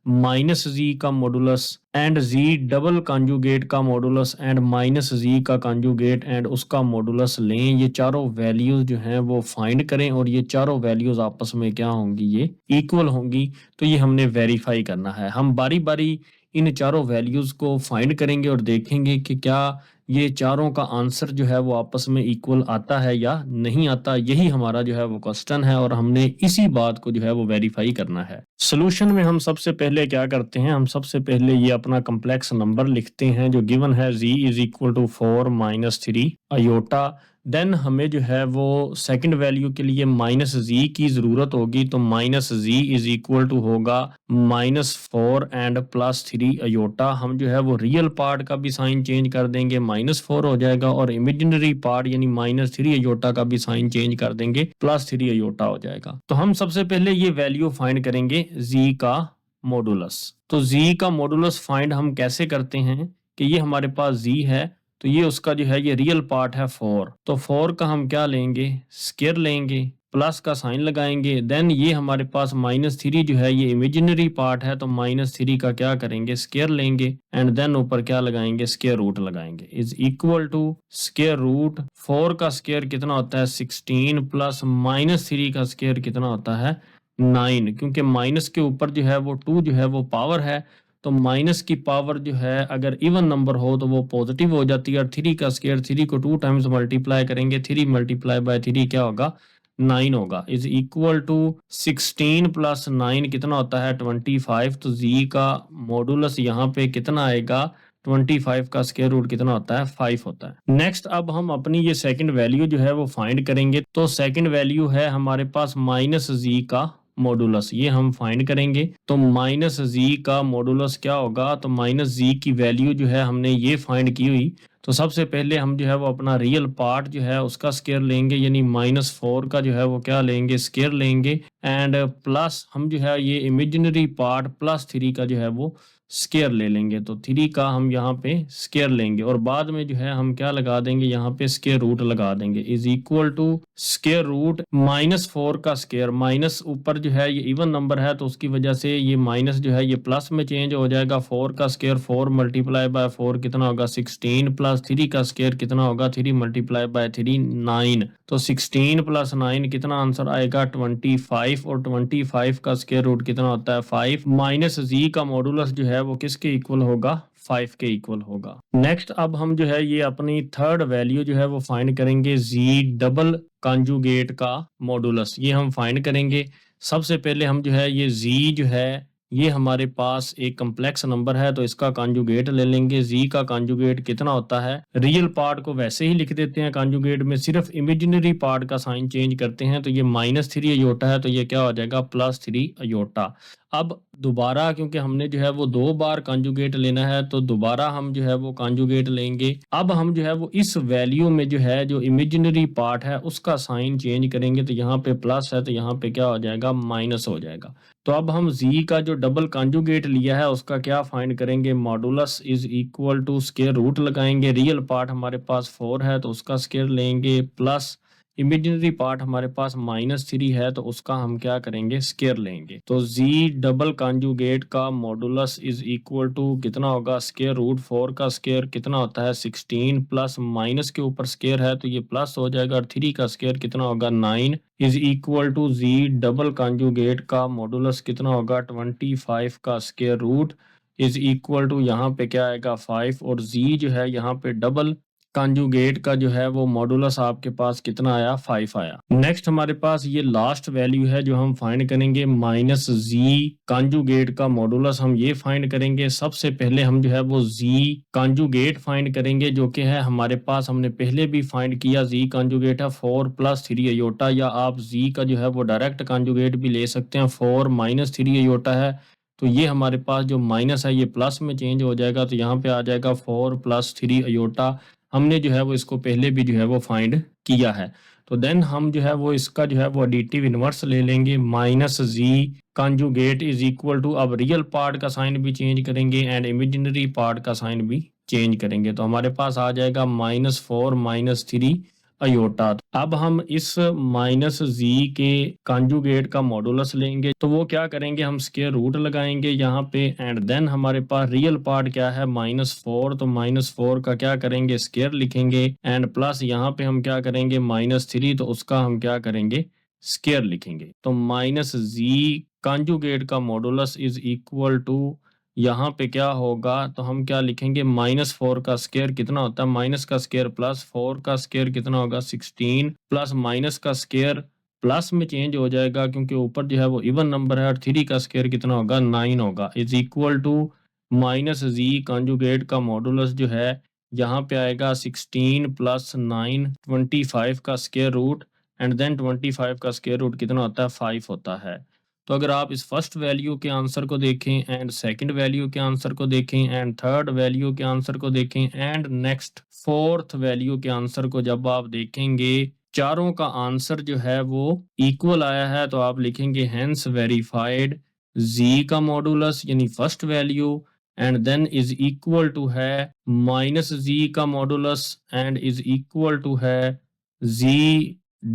-z का modulus and z double conjugate का मॉडुलस एंड -z का कॉन्जुगेट एंड उसका मॉडुलस लें। ये चारों वैल्यूज जो हैं वो फाइंड करें, और ये चारों वैल्यूज आपस में क्या होंगी, ये इक्वल होंगी, तो ये हमने वेरीफाई करना है। हम बारी बारी इन चारों वैल्यूज को फाइंड करेंगे और देखेंगे कि क्या ये चारों का आंसर जो है वो आपस में इक्वल आता है या नहीं आता। यही हमारा जो है वो क्वेश्चन है, और हमने इसी बात को जो है वो वेरीफाई करना है। सॉल्यूशन में हम सबसे पहले क्या करते हैं, हम सबसे पहले ये अपना कम्प्लेक्स नंबर लिखते हैं जो गिवन है, z is equal to 4 - 3 iota. Then हमें जो है वो सेकंड वैल्यू के लिए -z की जरूरत होगी, तो -z इज इक्वल टू होगा -4 एंड +3 अयोटा। हम जो है वो रियल पार्ट का भी साइन चेंज कर देंगे, -4 हो जाएगा, और इमेजिनरी पार्ट यानी -3 अयोटा का भी साइन चेंज कर देंगे, +3 अयोटा हो जाएगा। तो हम सबसे पहले ये वैल्यू फाइंड करेंगे z का मॉडुलस। तो z का मॉडुलस फाइंड हम कैसे करते हैं कि ये हमारे पास z है, तो ये उसका जो है ये रियल पार्ट है 4, तो 4 का हम क्या लेंगे, स्क्वायर लेंगे, प्लस का साइन लगाएंगे, देन ये हमारे पास -3 जो है ये इमेजिनरी पार्ट है, तो -3 का क्या करेंगे, स्क्वायर लेंगे, एंड देन ऊपर क्या लगाएंगे, स्क्वायर रूट लगाएंगे, is equal to square root 4 का स्क्वायर कितना होता है 16 प्लस -3 का स्क्वायर कितना होता है 9, क्योंकि माइनस के ऊपर जो है वो 2 जो है वो पावर है, तो माइनस की पावर जो है अगर इवन नंबर हो तो वो पॉजिटिव हो जाती है, और 3 का स्क्वायर 3 को 2 टाइम्स मल्टीप्लाई करेंगे, 3 मल्टीप्लाई बाय 3 क्या होगा 9 होगा, इज इक्वल टू 16 प्लस 9 कितना होता है 25, तो z का मॉडुलस यहाँ पे कितना आएगा 25 का स्क्वायर रूट कितना होता है 5 होता है। नेक्स्ट अब हम अपनी ये सेकंड वैल्यू जो है वो फाइंड करेंगे, तो सेकंड वैल्यू है हमारे पास -z का मॉडुलस, ये हम फाइंड करेंगे, तो -z का मॉडुलस क्या होगा, तो -z की वैल्यू जो है हमने ये फाइंड की हुई, तो सबसे पहले हम जो है वो अपना रियल पार्ट जो है उसका स्क्वायर लेंगे, यानी -4 का जो है वो क्या लेंगे, स्क्वायर लेंगे, एंड प्लस हम जो है ये इमेजिनरी पार्ट +3 का जो है वो स्क्वायर ले लेंगे, तो 3 का हम यहाँ पे स्क्वायर लेंगे, और बाद में जो है हम क्या लगा देंगे, यहाँ पे स्क्वायर रूट लगा देंगे, is equal to square root -4 का स्क्वायर, माइनस ऊपर जो है ये इवन नंबर है तो उसकी वजह से ये माइनस जो है ये प्लस में चेंज हो जाएगा, 4 का स्क्वायर 4 मल्टीप्लाई बाय 4 कितना होगा 16, प्लस 3 का स्क्वायर कितना होगा 3 मल्टीप्लाई बाय 3 9, तो 16 प्लस 9 कितना आंसर आएगा 25, और 25 का स्क्वायर रूट कितना होता है 5, माइनस z का मॉडुलस जो है वो किसके इक्वल होगा 5 के इक्वल होगा। नेक्स्ट अब हम जो है ये अपनी थर्ड वैल्यू जो है वो फाइंड करेंगे, z डबल कॉन्जुगेट का मॉडुलस, ये हम फाइंड करेंगे। सबसे पहले हम जो है ये z जो है ये हमारे पास एक कम्प्लेक्स नंबर है, तो इसका कॉन्जुगेट ले लेंगे, z का कॉन्जुगेट कितना होता है, रियल पार्ट को वैसे ही लिख देते हैं कॉन्जुगेट में, सिर्फ इमेजिनरी पार्ट का साइन चेंज करते हैं, तो ये -3 अयोटा है तो ये क्या हो जाएगा +3 अयोटा। अब दोबारा क्योंकि हमने जो है वो 2 बार कॉन्जुगेट लेना है, तो दोबारा हम जो है वो कॉन्जुगेट लेंगे। अब हम जो है वो इस वैल्यू में जो है जो इमेजिनरी पार्ट है उसका साइन चेंज करेंगे, तो यहाँ पे प्लस है तो यहाँ पे क्या हो जाएगा, माइनस हो जाएगा। तो अब हम z का जो डबल कॉन्जुगेट लिया है उसका क्या फाइंड करेंगे, modulus is equal to square root लगाएंगे। रियल पार्ट हमारे पास 4 है तो उसका स्क्वायर लेंगे, प्लस इमेजिनरी पार्ट हमारे पास -3 है तो उसका हम क्या करेंगे, स्क्वायर लेंगे। तो z डबल कॉन्जुगेट का मॉडुलस इज इक्वल टू कितना होगा, स्क्वायर रूट 4 का स्क्वायर कितना होता है 16, प्लस माइनस के ऊपर स्क्वायर है तो ये प्लस हो जाएगा, और 3 का स्क्वायर कितना होगा 9 is equal to z double conjugate का मॉडुलस कितना होगा 25 का square root is equal to यहाँ पे क्या आएगा 5, और z जो है यहाँ पे डबल कॉन्जुगेट का जो है वो मॉडुलस आपके पास कितना आया, 5 आया। नेक्स्ट हमारे पास ये लास्ट वैल्यू है जो हम फाइंड करेंगे, माइनस z कॉन्जुगेट का मॉडुलस हम ये फाइंड करेंगे। सबसे पहले हम जो है वो z कॉन्जुगेट फाइंड करेंगे, जो कि है हमारे पास हमने पहले भी फाइंड किया, z कॉन्जुगेट है 4 + 3 अयोटा, या आप z का जो है वो डायरेक्ट कॉन्जुगेट भी ले सकते हैं, 4 - 3 अयोटा है तो ये हमारे पास जो माइनस है ये प्लस में चेंज हो जाएगा, तो यहाँ पे आ जाएगा 4 + 3 अयोटा। हमने जो है वो इसको पहले भी जो है वो फाइंड किया है। तो देन हम जो है वो इसका जो है वो एडिटिव इनवर्स ले लेंगे, -z conjugate is equal to, अब रियल पार्ट का साइन भी चेंज करेंगे एंड इमेजिनरी पार्ट का साइन भी चेंज करेंगे, तो हमारे पास आ जाएगा -4 - 3 अयोटा। अब हम इस -z के कॉन्जुगेट का मॉडुलस लेंगे, तो वो क्या करेंगे, हम स्क्वायर रूट लगाएंगे यहाँ पे, एंड देन हमारे पास रियल पार्ट क्या है -4, तो -4 का क्या करेंगे, स्क्वायर लिखेंगे, एंड प्लस यहाँ पे हम क्या करेंगे -3, तो उसका हम क्या करेंगे, स्क्वायर लिखेंगे। तो -z कॉन्जुगेट का मॉडुलस इज इक्वल टू यहाँ पे क्या होगा, तो हम क्या लिखेंगे, -4 का स्क्वायर कितना होता है, माइनस का स्क्वायर प्लस 4 का स्क्वायर कितना होगा 16, प्लस माइनस का स्क्वायर प्लस में चेंज हो जाएगा क्योंकि ऊपर जो है वो इवन नंबर है, और 3 का स्क्वायर कितना होगा 9 होगा, is equal to -z conjugate का मॉडुलस जो है यहाँ पे आएगा 16 + 9 25 का स्क्वायर रूट, एंड देन 25 का स्क्वायर रूट कितना होता है 5 होता है। तो अगर आप इस फर्स्ट वैल्यू के आंसर को देखें एंड सेकंड वैल्यू के आंसर को देखें एंड थर्ड वैल्यू के आंसर को देखें एंड नेक्स्ट फोर्थ वैल्यू के आंसर को जब आप देखेंगे, चारों का आंसर जो है वो इक्वल आया है, तो आप लिखेंगे हेंस वेरीफाइड z का मॉडुलस यानी first value and then is equal to है -z का modulus and is equal to है z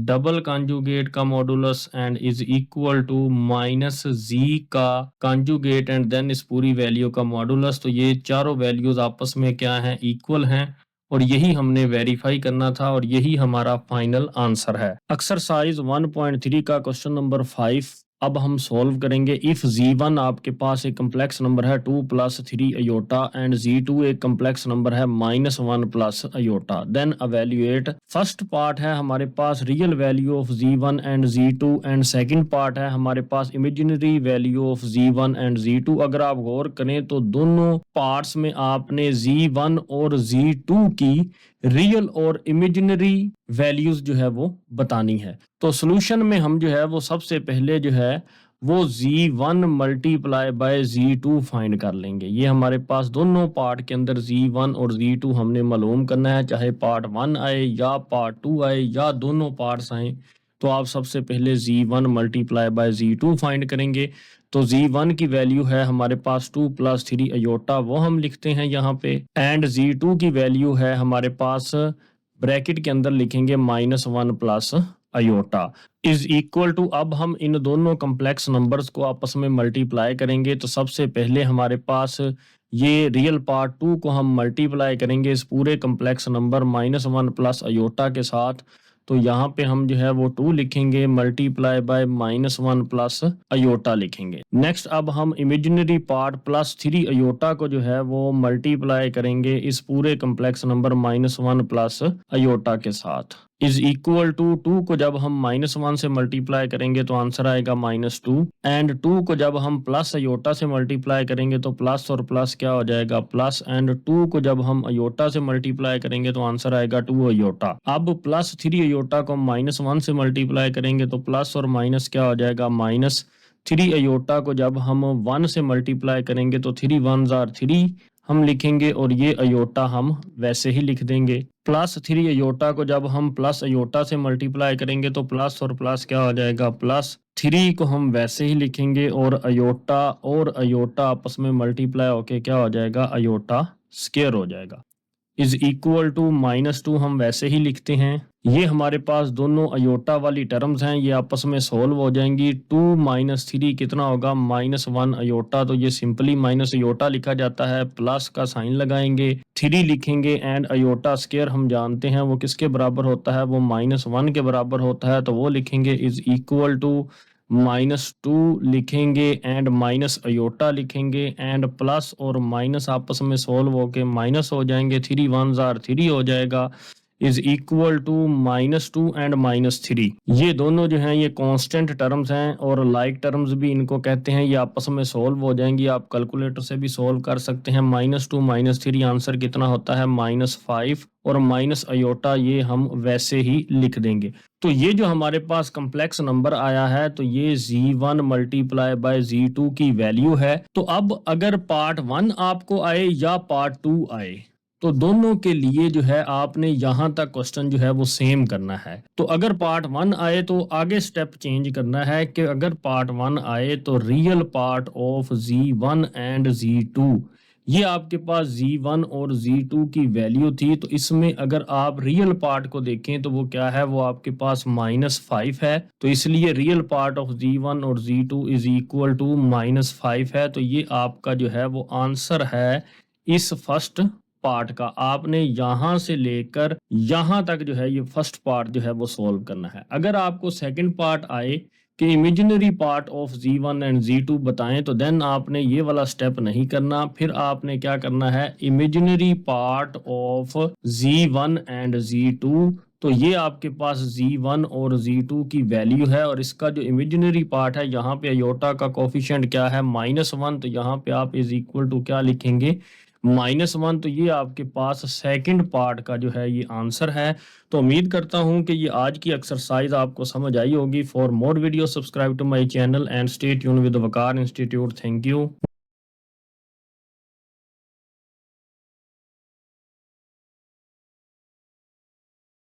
डबल कॉन्जुगेट का modulus and is equal to -z का कॉन्जुगेट एंड देन इस पूरी वैल्यू का मॉडुलस। तो ये चारों वैल्यूज आपस में क्या हैं, इक्वल हैं, और यही हमने वेरीफाई करना था और यही हमारा फाइनल आंसर है। एक्सरसाइज 1.3 का क्वेश्चन नंबर 5 अब हम सॉल्व करेंगे। इफ z1 आपके पास एक कम्प्लेक्स नंबर है 2 + 3 अयोटा एंड z2 एक कम्प्लेक्स नंबर है -1 + iota, then evaluate. First part है हमारे पास real value of z1 and z2 and second part है हमारे पास imaginary value of z1 and z2। अगर आप गौर करें तो दोनों पार्ट्स में आपने z1 और z2 की रियल और इमेजिनरी वैल्यूज जो है वो बतानी है। तो सॉल्यूशन में हम जो है वो सबसे पहले जो है वो z1 × z2 फाइंड कर लेंगे। ये हमारे पास दोनों पार्ट के अंदर z1 और z2 हमने मालूम करना है, चाहे पार्ट 1 आए या पार्ट 2 आए या दोनों पार्ट्स आए। तो आप सबसे पहले z1 × z2 फाइंड करेंगे। तो z1 की वैल्यू है हमारे पास 2 + 3 अयोटा, वो हम लिखते हैं यहाँ पे, एंड z2 की वैल्यू है हमारे पास ब्रैकेट के अंदर लिखेंगे -1 + अयोटा इज इक्वल टू। अब हम इन दोनों कम्प्लेक्स नंबर्स को आपस में मल्टीप्लाई करेंगे। तो सबसे पहले हमारे पास ये रियल पार्ट 2 को हम मल्टीप्लाई करेंगे इस पूरे कम्प्लेक्स नंबर -1 + अयोटा के साथ। तो यहाँ पे हम जो है वो 2 लिखेंगे मल्टीप्लाई बाय -1 + अयोटा लिखेंगे। नेक्स्ट अब हम इमेजिनरी पार्ट +3 अयोटा को जो है वो मल्टीप्लाई करेंगे इस पूरे कम्प्लेक्स नंबर -1 + अयोटा के साथ इज इक्वल टू 2 को जब हम -1 से मल्टीप्लाई करेंगे तो आंसर आएगा -2, एंड 2 को जब हम प्लस अयोटा से मल्टीप्लाई करेंगे तो प्लस और प्लस क्या हो जाएगा प्लस, एंड 2 को जब हम अयोटा से मल्टीप्लाई करेंगे तो आंसर आएगा 2 अयोटा। अब +3 अयोटा को हम -1 से मल्टीप्लाई करेंगे तो प्लस और माइनस क्या हो जाएगा माइनस, 3 अयोटा को जब हम 1 से मल्टीप्लाई करेंगे तो 3 1s आर 3 हम लिखेंगे और ये अयोटा हम वैसे ही लिख देंगे। प्लस 3 अयोटा को जब हम प्लस अयोटा से मल्टीप्लाई करेंगे तो प्लस और प्लस क्या हो जाएगा, प्लस 3 को हम वैसे ही लिखेंगे और अयोटा आपस में मल्टीप्लाई होके क्या हो जाएगा, अयोटा स्क्वायर हो जाएगा। इज इक्वल टू -2 हम वैसे ही लिखते हैं। ये हमारे पास दोनों अयोटा वाली टर्म्स हैं, ये आपस में सोल्व हो जाएंगी। 2 - 3 कितना होगा, -1 अयोटा, तो ये सिंपली माइनस अयोटा लिखा जाता है, प्लस का साइन लगाएंगे, 3 लिखेंगे एंड अयोटा स्क्वायर हम जानते हैं वो किसके बराबर होता है, वो -1 के बराबर होता है, तो वो लिखेंगे इज इक्वल टू -2 लिखेंगे एंड माइनस अयोटा लिखेंगे एंड प्लस और माइनस आपस में सोल्व होके माइनस हो जाएंगे, 3 1s आर 3 हो जाएगा, इज इक्वल टू -2 एंड -3। ये दोनों जो हैं ये कांस्टेंट टर्म्स हैं और लाइक टर्म्स भी इनको कहते हैं, ये आपस में सोल्व हो जाएंगी। आप कैलकुलेटर से भी सोल्व कर सकते हैं। -2 -3 आंसर कितना होता है, -5 और माइनस अयोटा ये हम वैसे ही लिख देंगे। तो ये जो हमारे पास कम्प्लेक्स नंबर आया है तो ये Z1 मल्टीप्लाई बाय Z2 की वैल्यू है। तो अब अगर पार्ट 1 आपको आए या पार्ट 2 आए तो दोनों के लिए जो है आपने यहां तक क्वेश्चन जो है वो सेम करना है। तो अगर पार्ट 1 आए तो आगे स्टेप चेंज करना है कि अगर पार्ट 1 आए तो real part of Z1 and Z2, ये आपके पास Z1 और Z2 की वैल्यू थी, तो इसमें अगर आप रियल पार्ट को देखें तो वो क्या है, वो आपके पास -5 है, तो इसलिए रियल पार्ट ऑफ Z1 और Z2 इज इक्वल टू -5 है। तो ये आपका जो है वो आंसर है इस फर्स्ट पार्ट का। आपने यहां से लेकर यहां तक जो है ये फर्स्ट पार्ट जो है वो सॉल्व करना है। अगर आपको सेकंड पार्ट आए कि imaginary part of Z1 and Z2 बताएं तो देन आपने ये वाला स्टेप नहीं करना, फिर आपने क्या करना है, imaginary part of Z1 and Z2, तो ये आपके पास Z1 और Z2 की वैल्यू है और इसका जो इमेजिनरी पार्ट है यहाँ पे अयोटा का कोफिशिएंट क्या है, -1, तो यहाँ पे आप इज इक्वल टू क्या लिखेंगे, -1। तो ये आपके पास सेकंड पार्ट का जो है ये आंसर है। तो उम्मीद करता हूं कि ये आज की एक्सरसाइज आपको समझ आई होगी। For more video subscribe to my channel and stay tune with Waqar Institute. Thank you.